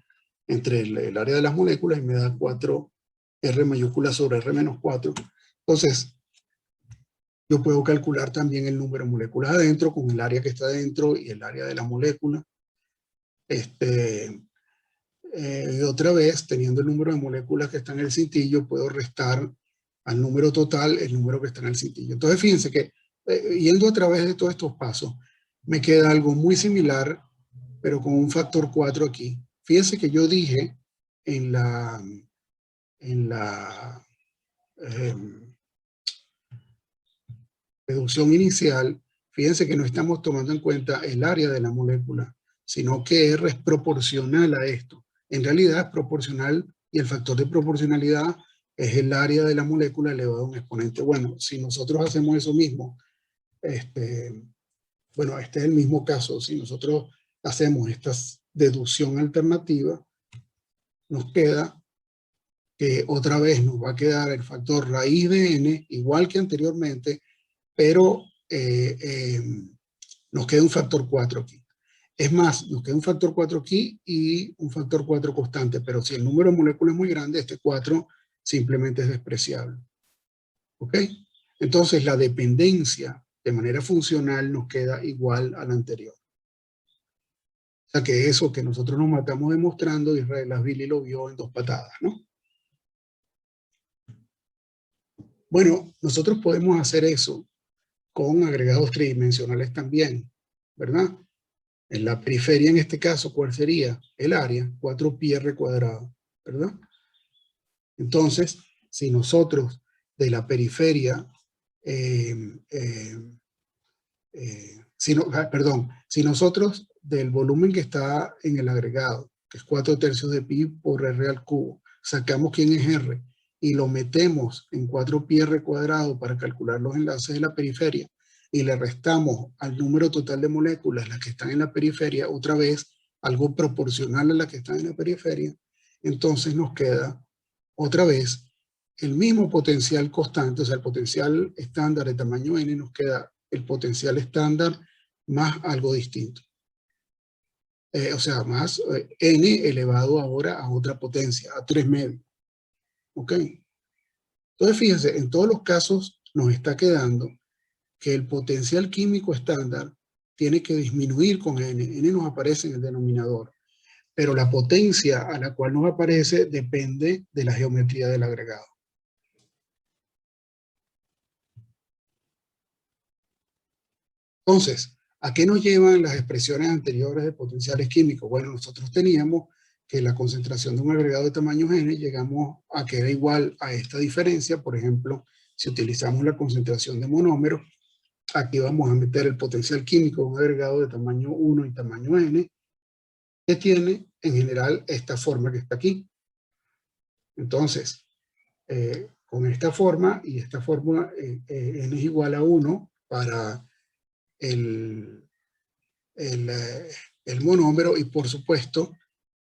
S1: entre el área de las moléculas y me da 4r mayúscula sobre r menos 4. Entonces, yo puedo calcular también el número de moléculas adentro con el área que está adentro y el área de la molécula. Y otra vez, teniendo el número de moléculas que está en el cintillo, puedo restar al número total el número que está en el cintillo. Entonces, fíjense que yendo a través de todos estos pasos, me queda algo muy similar, pero con un factor 4 aquí. Fíjense que yo dije en la reducción inicial, fíjense que no estamos tomando en cuenta el área de la molécula, sino que R es proporcional a esto. En realidad es proporcional y el factor de proporcionalidad es el área de la molécula elevado a un exponente. Bueno, si nosotros hacemos eso mismo, bueno, este es el mismo caso. Si nosotros hacemos esta deducción alternativa, nos queda que otra vez nos va a quedar el factor raíz de n, igual que anteriormente, pero nos queda un factor 4 aquí. Es más, nos queda un factor 4 aquí y un factor 4 constante, pero si el número de moléculas es muy grande, este 4 simplemente es despreciable. ¿Ok? Entonces la dependencia de manera funcional nos queda igual a la anterior. O sea que eso que nosotros nos matamos demostrando, Israel Asbili lo vio en 2 patadas, ¿no? Bueno, nosotros podemos hacer eso con agregados tridimensionales también, ¿verdad? En la periferia, en este caso, ¿cuál sería? El área, 4πr cuadrado, ¿verdad? Entonces, si nosotros de la periferia, si nosotros del volumen que está en el agregado, que es 4/3 de pi por r al cubo, sacamos quién es r y lo metemos en 4πr cuadrado para calcular los enlaces de la periferia y le restamos al número total de moléculas, las que están en la periferia, otra vez algo proporcional a las que están en la periferia, entonces nos queda otra vez el mismo potencial constante, o sea, el potencial estándar de tamaño n, nos queda el potencial estándar más algo distinto. O sea, más n elevado ahora a otra potencia, a 3 medios. ¿Ok? Entonces, fíjense, en todos los casos nos está quedando que el potencial químico estándar tiene que disminuir con n. N nos aparece en el denominador. Pero la potencia a la cual nos aparece depende de la geometría del agregado. Entonces, ¿a qué nos llevan las expresiones anteriores de potenciales químicos? Bueno, nosotros teníamos que la concentración de un agregado de tamaño n, llegamos a que era igual a esta diferencia. Por ejemplo, si utilizamos la concentración de monómeros, aquí vamos a meter el potencial químico de un agregado de tamaño 1 y tamaño n, que tiene en general esta forma que está aquí. Entonces, con esta forma y esta forma, n es igual a 1 para el monómero y por supuesto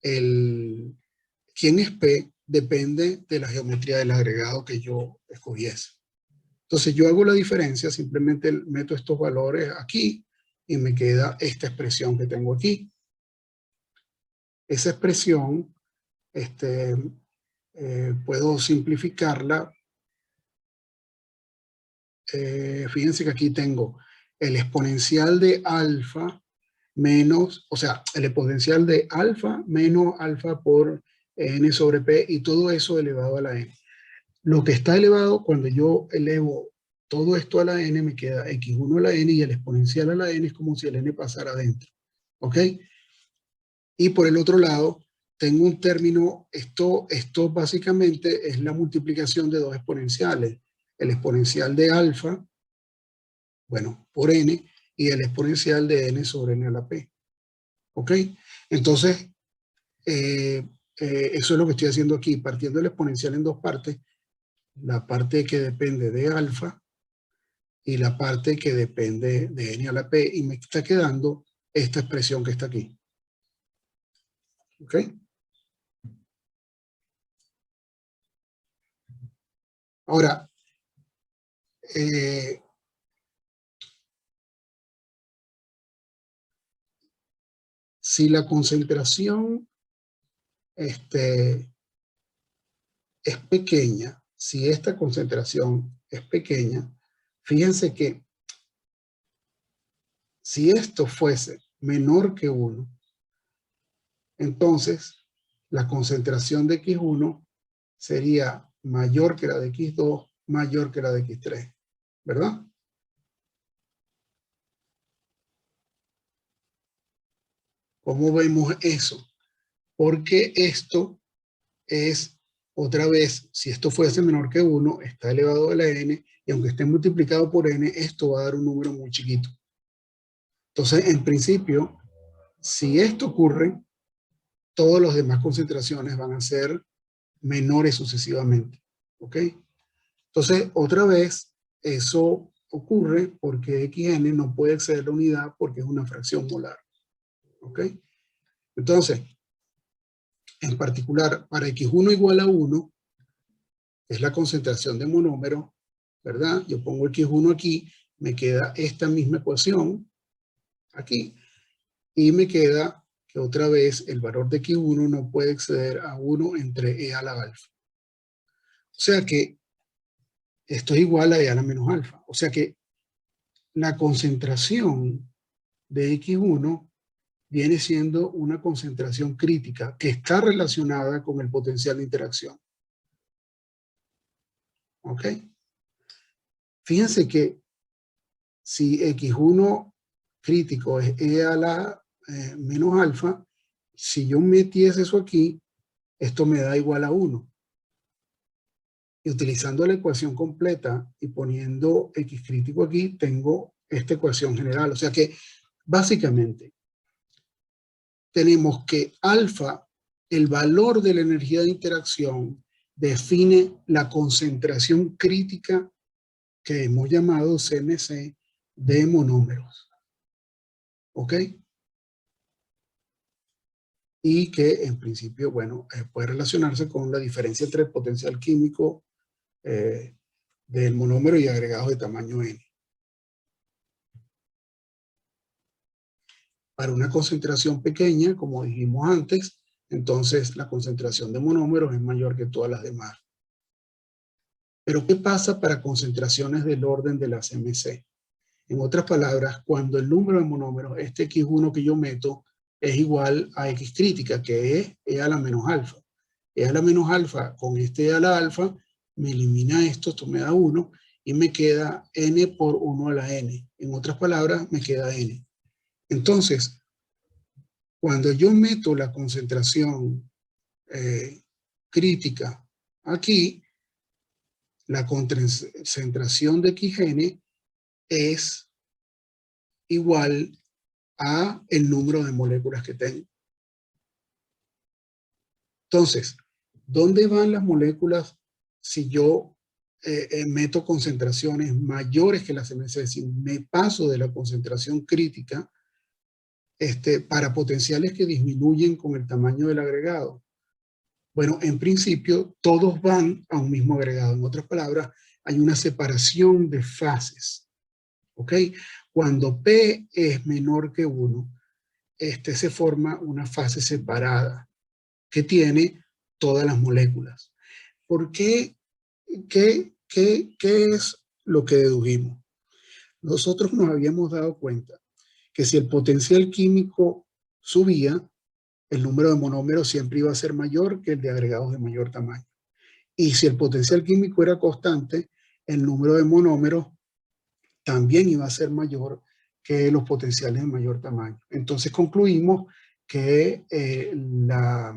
S1: quién es P depende de la geometría del agregado que yo escogiese. Entonces yo hago la diferencia, simplemente meto estos valores aquí y me queda esta expresión que tengo aquí. Esa expresión puedo simplificarla. Fíjense que aquí tengo el exponencial de alfa menos, o sea, el exponencial de alfa menos alfa por n sobre p, y todo eso elevado a la n. Lo que está elevado, cuando yo elevo todo esto a la n, me queda x1 a la n, y el exponencial a la n es como si el n pasara adentro. ¿Ok? Y por el otro lado, tengo un término, esto básicamente es la multiplicación de dos exponenciales. El exponencial de alfa, bueno, por n, y el exponencial de n sobre n a la p. ¿Ok? Entonces, eso es lo que estoy haciendo aquí, partiendo el exponencial en dos partes, la parte que depende de alfa y la parte que depende de n a la p, y me está quedando esta expresión que está aquí. ¿Ok? Ahora, si la concentración es pequeña, si esta concentración es pequeña, fíjense que si esto fuese menor que 1, entonces la concentración de X1 sería mayor que la de X2, mayor que la de X3, ¿verdad? ¿Cómo vemos eso? Porque esto es, otra vez, si esto fuese menor que 1, está elevado a la n, y aunque esté multiplicado por n, esto va a dar un número muy chiquito. Entonces, en principio, si esto ocurre, todas las demás concentraciones van a ser menores sucesivamente. ¿Ok? Entonces, otra vez, eso ocurre porque xn no puede exceder la unidad porque es una fracción molar. ¿Ok? Entonces, en particular, para x1 igual a 1, es la concentración de monómero, ¿verdad? Yo pongo x1 aquí, me queda esta misma ecuación aquí, y me queda que otra vez el valor de x1 no puede exceder a 1 entre e a la alfa. O sea que esto es igual a e a la menos alfa. O sea que la concentración de x1 viene siendo una concentración crítica que está relacionada con el potencial de interacción. ¿Ok? Fíjense que si x1 crítico es e a la menos alfa, si yo metiese eso aquí, esto me da igual a 1. Y utilizando la ecuación completa y poniendo x crítico aquí, tengo esta ecuación general. O sea que, básicamente, tenemos que alfa, el valor de la energía de interacción, define la concentración crítica que hemos llamado CMC de monómeros. ¿Ok? Y que en principio, bueno, puede relacionarse con la diferencia entre el potencial químico del monómero y agregados de tamaño n. Para una concentración pequeña, como dijimos antes, entonces la concentración de monómeros es mayor que todas las demás. Pero ¿qué pasa para concentraciones del orden de las CMC? En otras palabras, cuando el número de monómeros, este X1 que yo meto, es igual a X crítica, que es E a la menos alfa. E a la menos alfa con este E a la alfa me elimina esto me da 1, y me queda N por 1 a la N. En otras palabras, me queda N. Entonces, cuando yo meto la concentración crítica aquí, la concentración de XN es igual a el número de moléculas que tengo. Entonces, ¿dónde van las moléculas si yo meto concentraciones mayores que las CMC? Si me paso de la concentración crítica para potenciales que disminuyen con el tamaño del agregado. Bueno, en principio, todos van a un mismo agregado. En otras palabras, hay una separación de fases. ¿Ok? Cuando P es menor que 1, se forma una fase separada que tiene todas las moléculas. ¿por qué? ¿Qué es lo que dedujimos? Nosotros nos habíamos dado cuenta que si el potencial químico subía, el número de monómeros siempre iba a ser mayor que el de agregados de mayor tamaño. Y si el potencial químico era constante, el número de monómeros también iba a ser mayor que los potenciales de mayor tamaño. Entonces concluimos que la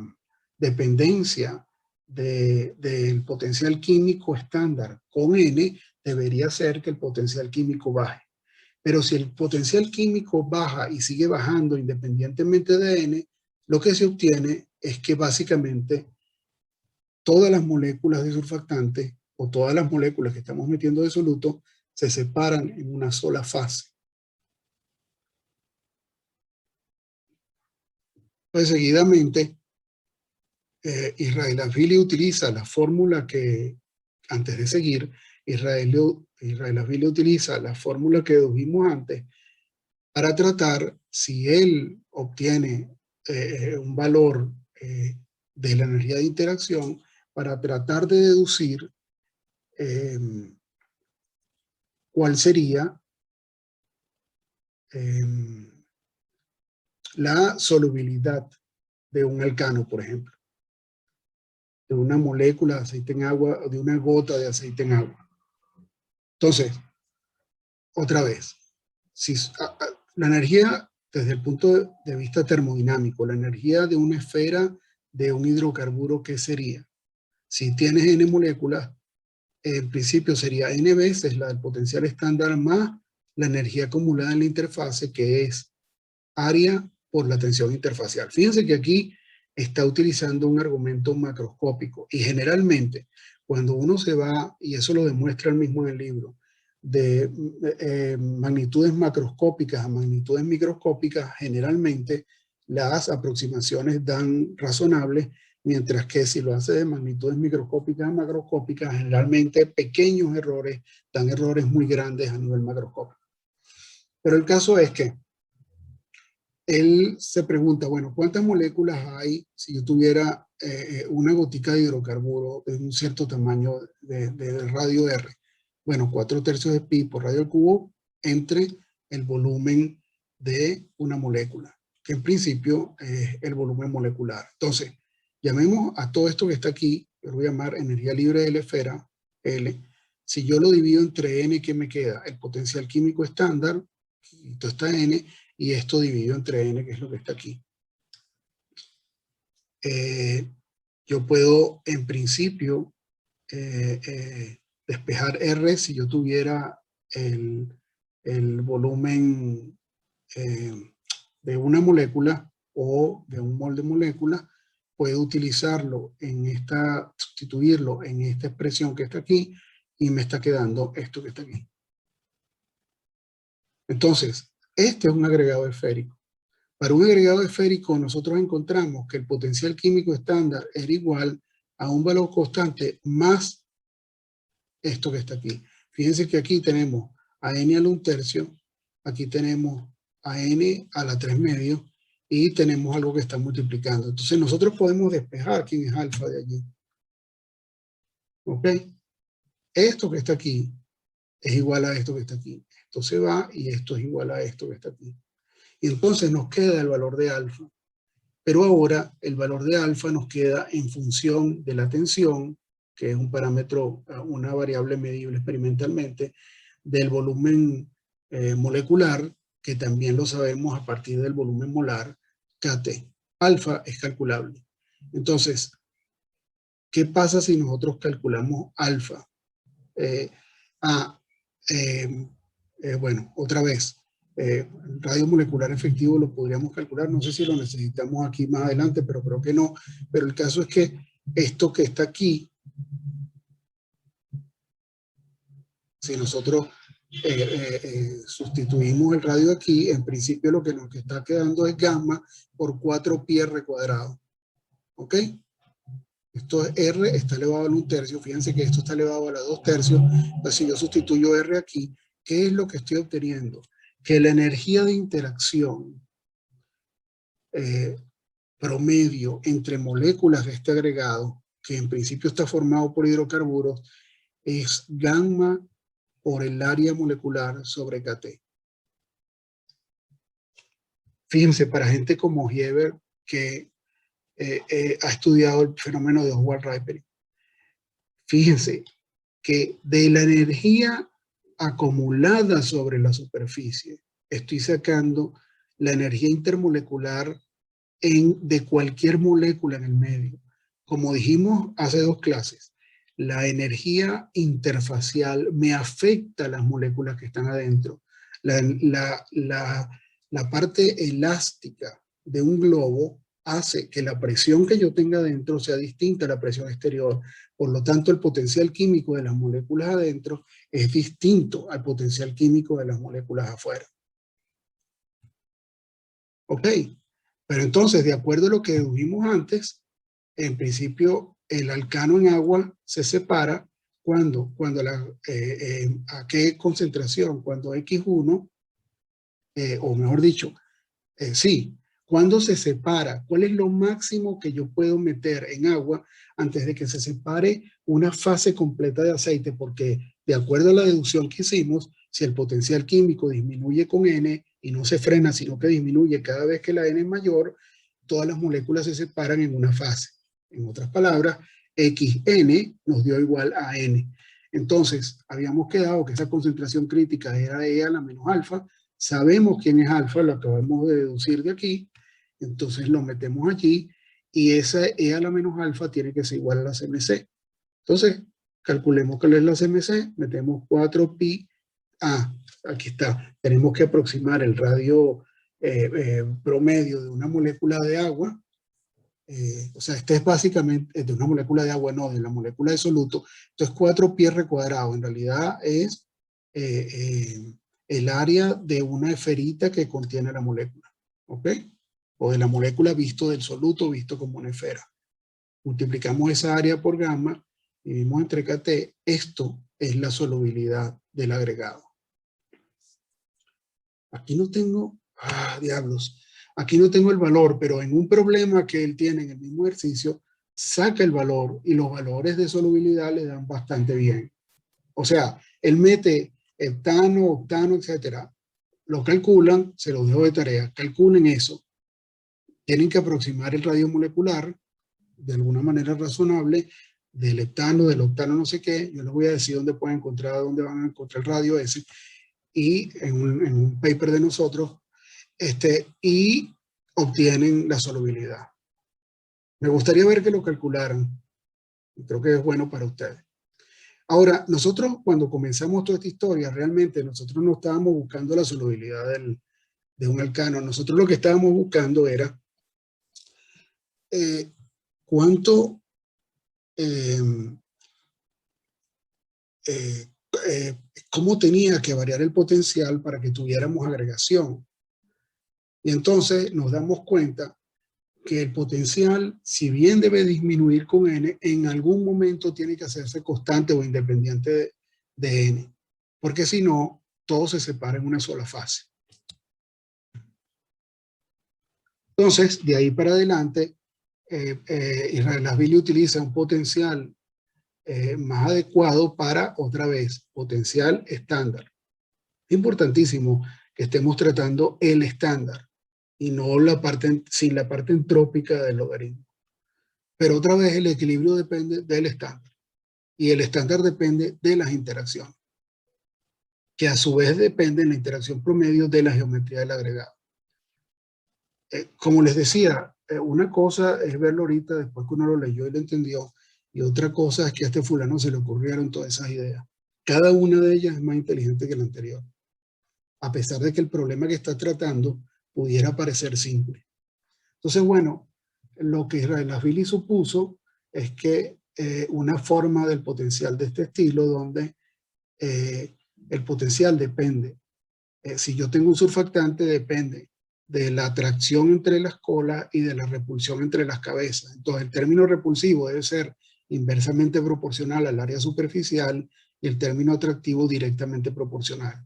S1: dependencia del potencial químico estándar con N debería ser que el potencial químico baje. Pero si el potencial químico baja y sigue bajando independientemente de N, lo que se obtiene es que básicamente todas las moléculas de surfactante o todas las moléculas que estamos metiendo de soluto se separan en una sola fase. Pues seguidamente, Israelashvili utiliza la fórmula que, antes de seguir, Israelashvili utiliza la fórmula que dedujimos antes para tratar, si él obtiene un valor de la energía de interacción, para tratar de deducir cuál sería la solubilidad de un alcano, por ejemplo, de una molécula de aceite en agua o de una gota de aceite en agua. Entonces, otra vez, si la energía desde el punto de vista termodinámico, la energía de una esfera de un hidrocarburo, ¿qué sería? Si tienes N moléculas, en principio sería N veces la del potencial estándar más la energía acumulada en la interfase, que es área por la tensión interfacial. Fíjense que aquí está utilizando un argumento macroscópico y generalmente cuando uno se va, y eso lo demuestra él mismo en el libro, de magnitudes macroscópicas a magnitudes microscópicas, generalmente las aproximaciones dan razonables, mientras que si lo hace de magnitudes microscópicas a macroscópicas, generalmente pequeños errores dan errores muy grandes a nivel macroscópico. Pero el caso es que él se pregunta, bueno, ¿cuántas moléculas hay si yo tuviera una gotica de hidrocarburo de un cierto tamaño de radio R? Bueno, 4/3 de pi por radio al cubo entre el volumen de una molécula, que en principio es el volumen molecular. Entonces, llamemos a todo esto que está aquí, lo voy a llamar energía libre de la esfera, L. Si yo lo divido entre N, ¿qué me queda? El potencial químico estándar, esto está N, y esto dividido entre N, que es lo que está aquí. Yo puedo, en principio, despejar R si yo tuviera el volumen de una molécula o de un mol de molécula. Puedo utilizarlo sustituirlo en esta expresión que está aquí, y me está quedando esto que está aquí. Entonces, este es un agregado esférico. Para un agregado esférico nosotros encontramos que el potencial químico estándar era igual a un valor constante más esto que está aquí. Fíjense que aquí tenemos a n a la 1/3, aquí tenemos a n a la 3/2 y tenemos algo que está multiplicando. Entonces nosotros podemos despejar quién es alfa de allí. ¿Ok? Esto que está aquí es igual a esto que está aquí. Esto se va y esto es igual a esto que está aquí. Y entonces nos queda el valor de alfa. Pero ahora el valor de alfa nos queda en función de la tensión, que es un parámetro, una variable medible experimentalmente, del volumen molecular, que también lo sabemos a partir del volumen molar, Kt. Alfa es calculable. Entonces, ¿qué pasa si nosotros calculamos alfa? Bueno, otra vez, el radio molecular efectivo lo podríamos calcular, no sé si lo necesitamos aquí más adelante, pero creo que no. Pero el caso es que esto que está aquí, si nosotros sustituimos el radio aquí, en principio lo que nos está quedando es gamma por 4πr². ¿Ok? Esto es R, está elevado a la 1/3. Fíjense que esto está elevado a la 2/3. Entonces, si yo sustituyo R aquí, ¿qué es lo que estoy obteniendo? Que la energía de interacción promedio entre moléculas de este agregado, que en principio está formado por hidrocarburos, es gamma por el área molecular sobre KT. Fíjense, para gente como Hieber, que ha estudiado el fenómeno de Oswald-Rayleigh, fíjense que de la energía acumulada sobre la superficie, estoy sacando la energía intermolecular de cualquier molécula en el medio. Como dijimos hace 2 clases, la energía interfacial me afecta a las moléculas que están adentro. La parte elástica de un globo hace que la presión que yo tenga adentro sea distinta a la presión exterior. Por lo tanto, el potencial químico de las moléculas adentro es distinto al potencial químico de las moléculas afuera. ¿Ok? Pero entonces, de acuerdo a lo que dedujimos antes, en principio el alcano en agua se separa cuando ¿a qué concentración? Cuando X1, o mejor dicho, sí, cuando se separa, ¿cuál es lo máximo que yo puedo meter en agua antes de que se separe una fase completa de aceite? Porque de acuerdo a la deducción que hicimos, si el potencial químico disminuye con N y no se frena, sino que disminuye cada vez que la N es mayor, todas las moléculas se separan en una fase. En otras palabras, XN nos dio igual a N. Entonces, habíamos quedado que esa concentración crítica era E a la menos alfa. Sabemos quién es alfa, lo acabamos de deducir de aquí. Entonces lo metemos allí y esa E a la menos alfa tiene que ser igual a la CMC. Entonces, calculemos cuál es la CMC, metemos 4pi. Aquí está. Tenemos que aproximar el radio promedio de una molécula de agua. O sea, este es básicamente de una molécula de agua, no, de la molécula de soluto. Entonces, 4pi r cuadrado en realidad es el área de una esferita que contiene la molécula. ¿Ok? O de la molécula visto del soluto, visto como una esfera. Multiplicamos esa área por gamma y vimos entre KT. Esto es la solubilidad del agregado. Aquí no tengo, diablos, aquí no tengo el valor, pero en un problema que él tiene en el mismo ejercicio, saca el valor y los valores de solubilidad le dan bastante bien. O sea, él mete heptano, octano, etcétera. Lo calculan, se los dejo de tarea, calculen eso. Tienen que aproximar el radio molecular de alguna manera razonable del heptano, del octano, no sé qué. Yo les voy a decir dónde pueden encontrar, dónde van a encontrar el radio ese. Y en un paper de nosotros, y obtienen la solubilidad. Me gustaría ver que lo calcularan. Creo que es bueno para ustedes. Ahora, nosotros cuando comenzamos toda esta historia, realmente nosotros no estábamos buscando la solubilidad de un alcano. Nosotros lo que estábamos buscando era cuánto cómo tenía que variar el potencial para que tuviéramos agregación. Y entonces nos damos cuenta que el potencial, si bien debe disminuir con N, en algún momento tiene que hacerse constante o independiente de N. Porque si no, todo se separa en una sola fase. Entonces, de ahí para adelante, Israelasvili utiliza un potencial más adecuado para, otra vez, potencial estándar. Importantísimo que estemos tratando el estándar y no sin la parte entrópica del logaritmo. Pero otra vez el equilibrio depende del estándar y el estándar depende de las interacciones, que a su vez depende de la interacción promedio de la geometría del agregado. Como les decía, una cosa es verlo ahorita después que uno lo leyó y lo entendió, y otra cosa es que a este fulano se le ocurrieron todas esas ideas. Cada una de ellas es más inteligente que la anterior, a pesar de que el problema que está tratando pudiera parecer simple. Entonces, bueno, lo que Israelasvili supuso es que una forma del potencial de este estilo, donde el potencial depende, si yo tengo un surfactante, depende de la atracción entre las colas y de la repulsión entre las cabezas. Entonces, el término repulsivo debe ser inversamente proporcional al área superficial y el término atractivo directamente proporcional.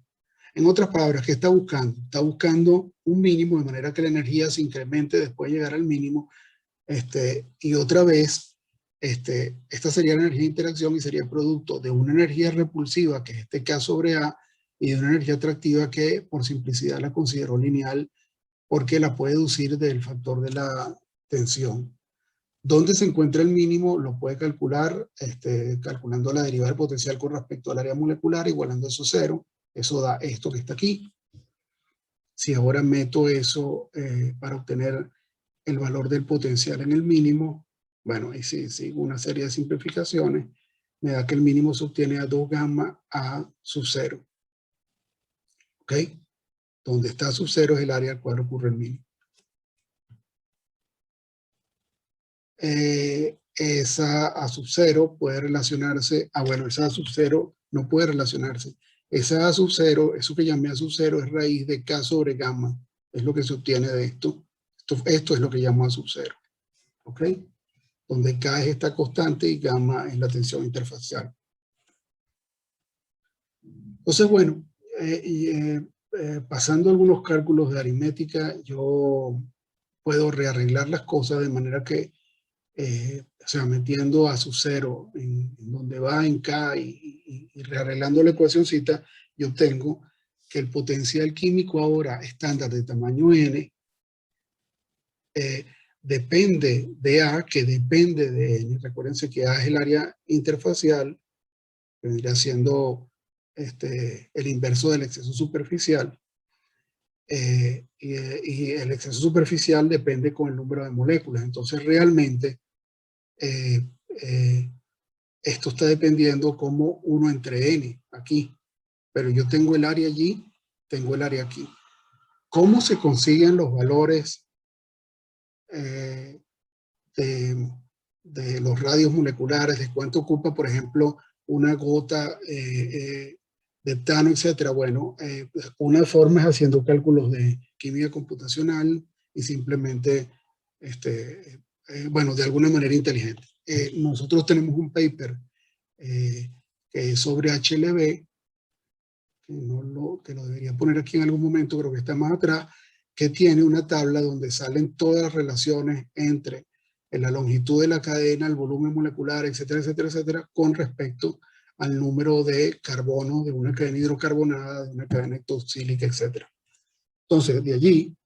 S1: En otras palabras, ¿qué está buscando? Está buscando un mínimo de manera que la energía se incremente después de llegar al mínimo. Y otra vez, esta sería la energía de interacción y sería producto de una energía repulsiva, que es este K sobre A, y de una energía atractiva que por simplicidad la considero lineal porque la puede deducir del factor de la tensión. ¿Dónde se encuentra el mínimo? Lo puede calcular calculando la derivada del potencial con respecto al área molecular, igualando eso a cero. Eso da esto que está aquí. Si ahora meto eso para obtener el valor del potencial en el mínimo, bueno, y si sigo una serie de simplificaciones, me da que el mínimo se obtiene a 2 gamma A sub 0. ¿Ok? Donde está a sub 0 es el área al cual ocurre el mínimo. Esa A sub 0 puede relacionarse, bueno, esa A sub 0 no puede relacionarse. Esa A sub 0, eso que llamé A sub 0 es raíz de K sobre gamma, es lo que se obtiene de esto. Esto es lo que llamo A sub 0, ¿ok? Donde K es esta constante y gamma es la tensión interfacial. Entonces, bueno, pasando algunos cálculos de aritmética, yo puedo rearreglar las cosas de manera que o sea, metiendo a sub 0 en donde va en K y rearreglando la ecuacióncita, yo obtengo que el potencial químico ahora estándar de tamaño n depende de A, que depende de n. Recuérdense que A es el área interfacial, que vendría siendo el inverso del exceso superficial. Y el exceso superficial depende con el número de moléculas. Entonces, realmente, esto está dependiendo como 1 entre n aquí, pero yo tengo el área allí, tengo el área aquí. ¿Cómo se consiguen los valores de los radios moleculares, de cuánto ocupa, por ejemplo, una gota de heptano, etcétera? Bueno, una forma es haciendo cálculos de química computacional y simplemente, bueno, de alguna manera inteligente. Nosotros tenemos un paper que es sobre HLB, que lo debería poner aquí en algún momento, creo que está más atrás, que tiene una tabla donde salen todas las relaciones entre la longitud de la cadena, el volumen molecular, etcétera, etcétera, etcétera, con respecto al número de carbono de una cadena hidrocarbonada, de una cadena etoxílica, etcétera. Entonces, de allí,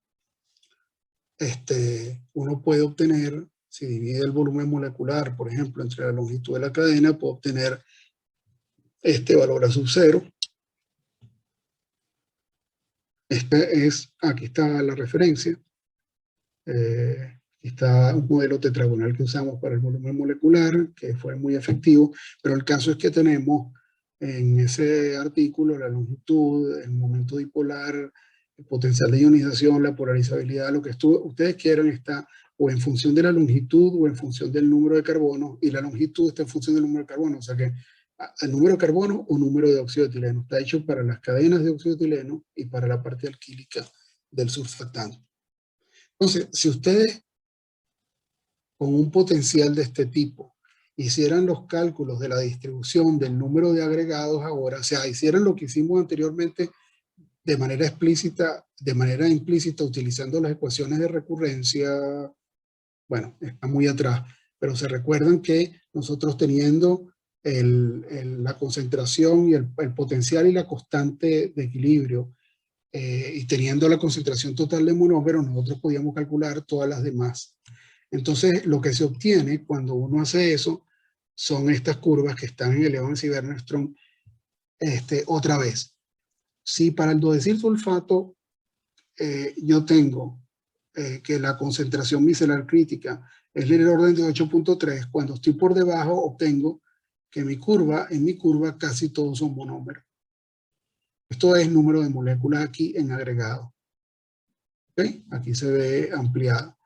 S1: uno puede obtener, si divide el volumen molecular, por ejemplo, entre la longitud de la cadena, puede obtener este valor a sub 0. Aquí está la referencia. Está un modelo tetragonal que usamos para el volumen molecular, que fue muy efectivo, pero el caso es que tenemos en ese artículo la longitud, el momento dipolar, el potencial de ionización, la polarizabilidad, lo que ustedes quieran está o en función de la longitud o en función del número de carbono, y la longitud está en función del número de carbono, o sea que el número de carbono o número de óxido de etileno. Está hecho para las cadenas de óxido de etileno y para la parte alquílica del surfactante. Entonces, si ustedes con un potencial de este tipo hicieran los cálculos de la distribución del número de agregados ahora, o sea, hicieran lo que hicimos anteriormente de manera explícita, de manera implícita, utilizando las ecuaciones de recurrencia, bueno, está muy atrás, pero se recuerdan que nosotros teniendo la concentración y el potencial y la constante de equilibrio, y teniendo la concentración total de monómeros, nosotros podíamos calcular todas las demás. Entonces, lo que se obtiene cuando uno hace eso son estas curvas que están en el Evans-Bernstein otra vez. Si para el dodesilsulfato yo tengo que la concentración micelar crítica es del orden de 8.3, cuando estoy por debajo obtengo que en mi curva casi todos son monómeros. Esto es número de moléculas aquí en agregado. ¿Okay? Aquí se ve ampliado.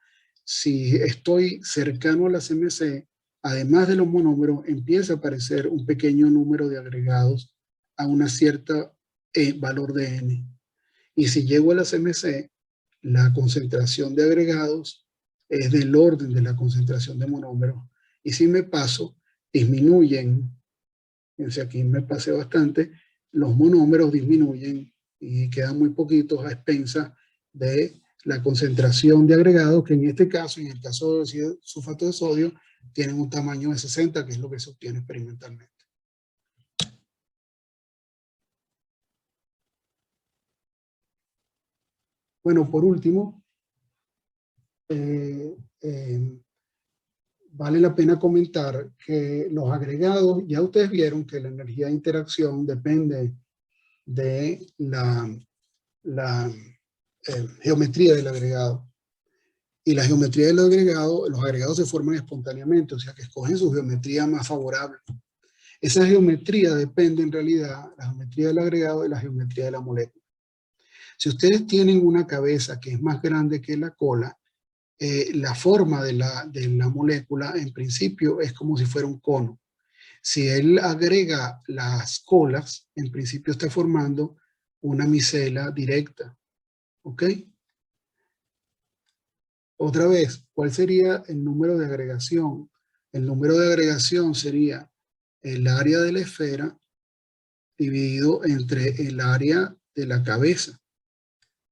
S1: Si estoy cercano a la CMC, además de los monómeros, empieza a aparecer un pequeño número de agregados a una cierta valor de N. Y si llego a la CMC, la concentración de agregados es del orden de la concentración de monómeros. Y si me paso, disminuyen, fíjense aquí me pasé bastante, los monómeros disminuyen y quedan muy poquitos a expensas de la concentración de agregado, que en este caso, en el caso de sulfato de sodio, tienen un tamaño de 60, que es lo que se obtiene experimentalmente. Bueno, por último, vale la pena comentar que los agregados, ya ustedes vieron que la energía de interacción depende de la geometría del agregado. Y la geometría del agregado, los agregados se forman espontáneamente, o sea que escogen su geometría más favorable. Esa geometría depende en realidad, la geometría del agregado, de la geometría de la molécula. Si ustedes tienen una cabeza que es más grande que la cola, la forma de la molécula en principio es como si fuera un cono. Si él agrega las colas, en principio está formando una micela directa. ¿Ok? Otra vez, ¿cuál sería el número de agregación? El número de agregación sería el área de la esfera dividido entre el área de la cabeza,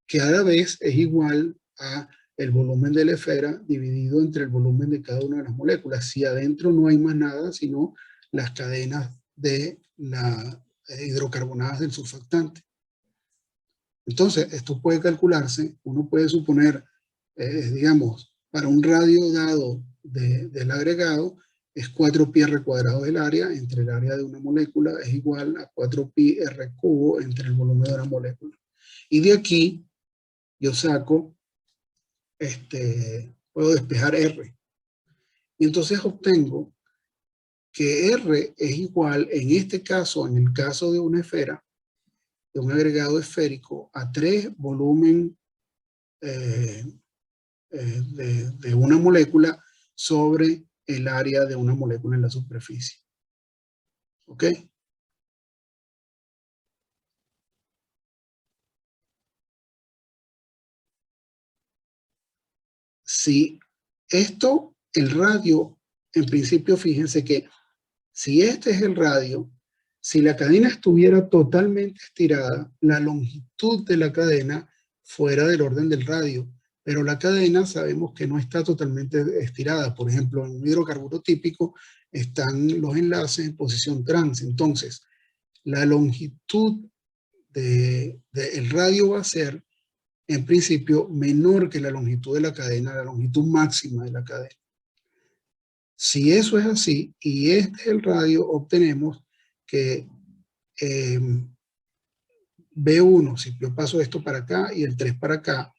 S1: que a la vez es igual a el volumen de la esfera dividido entre el volumen de cada una de las moléculas. Si adentro no hay más nada, sino las cadenas de la hidrocarbonadas del surfactante. Entonces, esto puede calcularse, uno puede suponer, digamos, para un radio dado del agregado, es 4πr² del área, entre el área de una molécula es igual a 4πr³ entre el volumen de la molécula. Y de aquí yo saco, puedo despejar R. Y entonces obtengo que R es igual, en este caso, en el caso de una esfera, de un agregado esférico, a 3 volumen de una molécula sobre el área de una molécula en la superficie. ¿Ok? Si esto, el radio, en principio, fíjense que si este es el radio, si la cadena estuviera totalmente estirada, la longitud de la cadena fuera del orden del radio. Pero la cadena sabemos que no está totalmente estirada. Por ejemplo, en un hidrocarburo típico están los enlaces en posición trans. Entonces, la longitud del radio va a ser, en principio, menor que la longitud de la cadena, la longitud máxima de la cadena. Si eso es así, y este es el radio, obtenemos que B1, si yo paso esto para acá y el 3 para acá,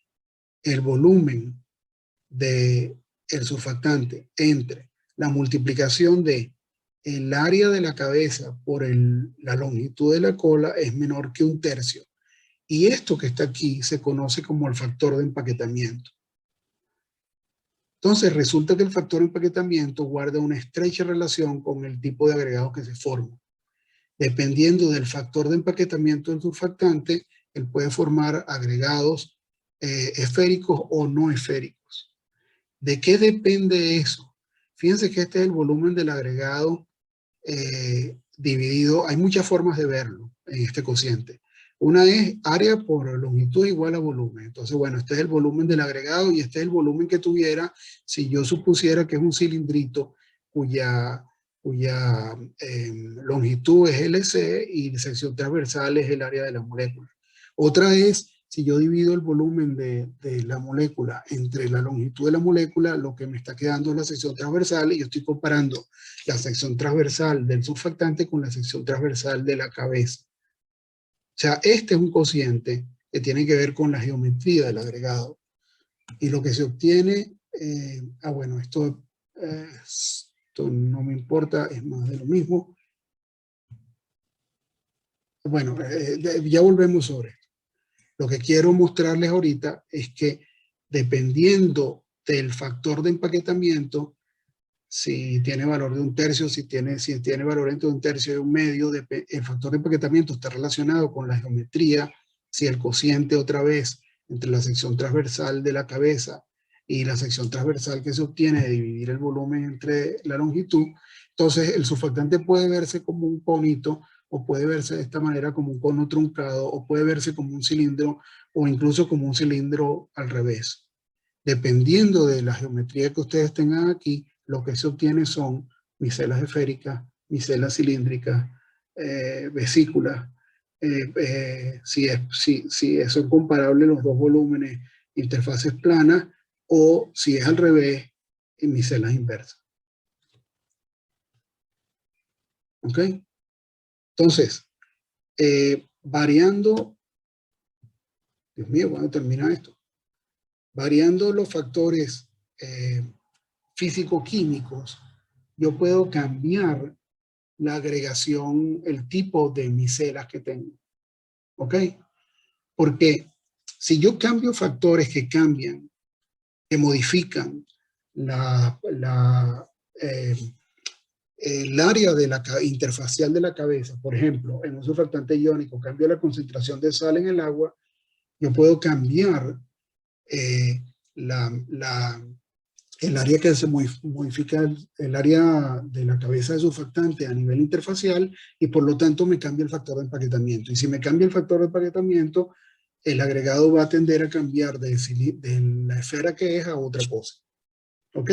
S1: el volumen del surfactante entre la multiplicación de el área de la cabeza por la longitud de la cola es menor que 1/3. Y esto que está aquí se conoce como el factor de empaquetamiento. Entonces resulta que el factor de empaquetamiento guarda una estrecha relación con el tipo de agregado que se forma. Dependiendo del factor de empaquetamiento del surfactante, él puede formar agregados esféricos o no esféricos. ¿De qué depende eso? Fíjense que este es el volumen del agregado dividido. Hay muchas formas de verlo en este cociente. Una es área por longitud igual a volumen. Entonces, bueno, este es el volumen del agregado y este es el volumen que tuviera si yo supusiera que es un cilindrito cuya longitud es LC y sección transversal es el área de la molécula. Otra es, si yo divido el volumen de la molécula entre la longitud de la molécula, lo que me está quedando es la sección transversal y yo estoy comparando la sección transversal del surfactante con la sección transversal de la cabeza. O sea, este es un cociente que tiene que ver con la geometría del agregado. Y lo que se obtiene, bueno, esto no me importa, es más de lo mismo. Bueno, ya volvemos sobre esto. Lo que quiero mostrarles ahorita es que dependiendo del factor de empaquetamiento, si tiene valor de 1/3, si tiene valor entre 1/3 y 1/2, el factor de empaquetamiento está relacionado con la geometría. Si el cociente otra vez entre la sección transversal de la cabeza y la sección transversal que se obtiene de dividir el volumen entre la longitud, entonces el surfactante puede verse como un conito o puede verse de esta manera como un cono truncado, o puede verse como un cilindro, o incluso como un cilindro al revés. Dependiendo de la geometría que ustedes tengan aquí, lo que se obtiene son micelas esféricas, micelas cilíndricas, vesículas. Si son comparables los dos volúmenes, interfaces planas, o si es al revés, en micelas inversas. ¿Ok? Entonces, variando, Dios mío, ¿cuándo termina esto? Variando los factores físico-químicos, yo puedo cambiar la agregación, el tipo de micelas que tengo. ¿Ok? Porque si yo cambio factores que cambian, que modifican el área de la interfacial de la cabeza, por ejemplo, en un surfactante iónico, cambio la concentración de sal en el agua, yo puedo cambiar eh, el área que se modifica, el área de la cabeza de surfactante a nivel interfacial, y por lo tanto me cambia el factor de empaquetamiento. Y si me cambia el factor de empaquetamiento, el agregado va a tender a cambiar de la esfera que es a otra cosa. ¿Ok?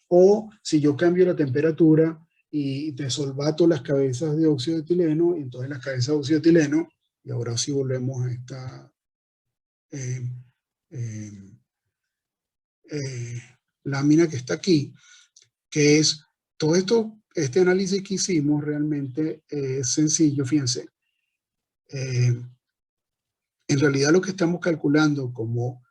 S1: O si yo cambio la temperatura y desolvato las cabezas de óxido de etileno, entonces las cabezas de óxido de etileno, y ahora sí volvemos a esta eh, eh, lámina que está aquí, que es todo esto, este análisis que hicimos realmente es sencillo, fíjense. En realidad lo que estamos calculando como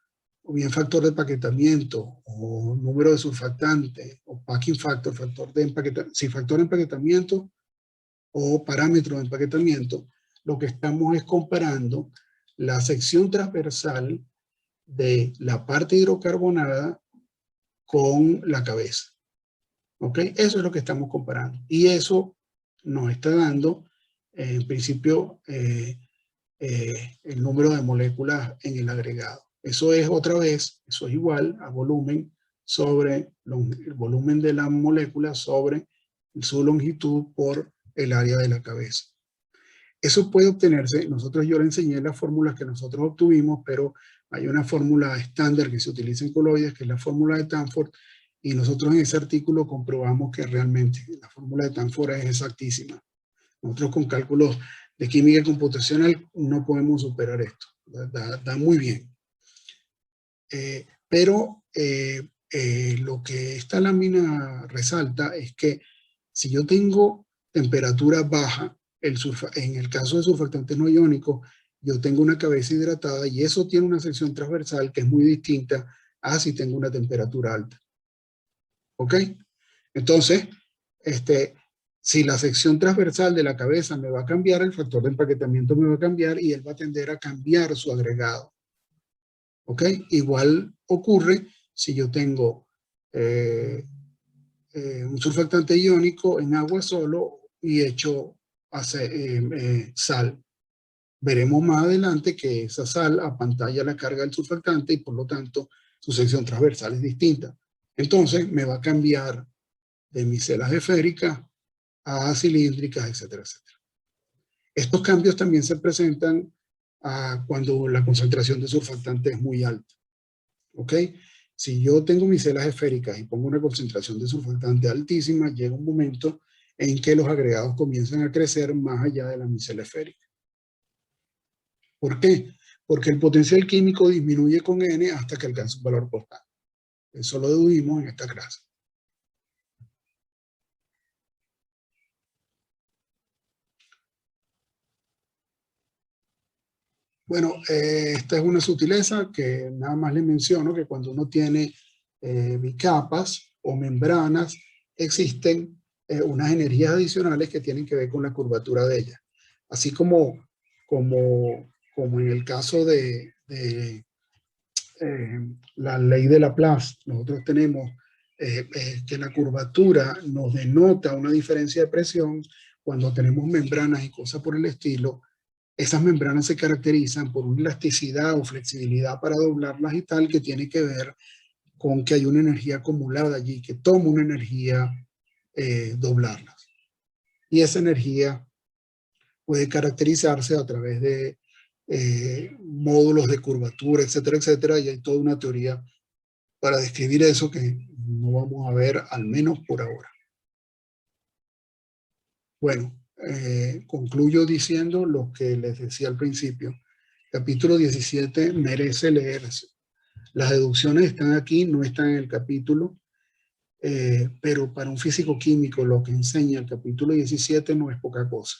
S1: o bien factor de empaquetamiento, o número de surfactante, o packing factor, factor de empaquetamiento, o parámetro de empaquetamiento, lo que estamos es comparando la sección transversal de la parte hidrocarbonada con la cabeza. ¿Ok? Eso es lo que estamos comparando. Y eso nos está dando, en principio, el número de moléculas en el agregado. Eso es otra vez, eso es igual a volumen sobre el volumen de la molécula sobre su longitud por el área de la cabeza. Eso puede obtenerse, yo le enseñé las fórmulas que nosotros obtuvimos, pero hay una fórmula estándar que se utiliza en coloides, que es la fórmula de Tanford, y nosotros en ese artículo comprobamos que realmente la fórmula de Tanford es exactísima. Nosotros con cálculos de química computacional no podemos superar esto. Da muy bien. Pero lo que esta lámina resalta es que si yo tengo temperatura baja, en el caso de surfactantes no iónicos, yo tengo una cabeza hidratada y eso tiene una sección transversal que es muy distinta a si tengo una temperatura alta. ¿Ok? Entonces, si la sección transversal de la cabeza me va a cambiar, el factor de empaquetamiento me va a cambiar y él va a tender a cambiar su agregado. ¿Ok? Igual ocurre si yo tengo un surfactante iónico en agua solo y echo sal. Veremos más adelante que esa sal apantalla la carga del surfactante y por lo tanto su sección transversal es distinta. Entonces me va a cambiar de micelas esféricas a cilíndricas, etcétera, etcétera. Estos cambios también se presentan cuando la concentración de surfactante es muy alta. ¿Ok? Si yo tengo micelas esféricas y pongo una concentración de surfactante altísima, llega un momento en que los agregados comienzan a crecer más allá de la micela esférica. ¿Por qué? Porque el potencial químico disminuye con N hasta que alcanza un valor constante. Eso lo deducimos en esta clase. Bueno, esta es una sutileza que nada más le menciono, que cuando uno tiene bicapas o membranas, existen unas energías adicionales que tienen que ver con la curvatura de ellas. Así como en el caso de la ley de Laplace, nosotros tenemos que la curvatura nos denota una diferencia de presión. Cuando tenemos membranas y cosas por el estilo, esas membranas se caracterizan por una elasticidad o flexibilidad para doblarlas y tal, que tiene que ver con que hay una energía acumulada allí, que toma una energía doblarlas. Y esa energía puede caracterizarse a través de módulos de curvatura, etcétera, etcétera, y hay toda una teoría para describir eso que no vamos a ver, al menos por ahora. Bueno, concluyo diciendo lo que les decía al principio. Capítulo 17 merece leerse. Las deducciones están aquí, no están en el capítulo, pero para un físico químico lo que enseña el capítulo 17 no es poca cosa.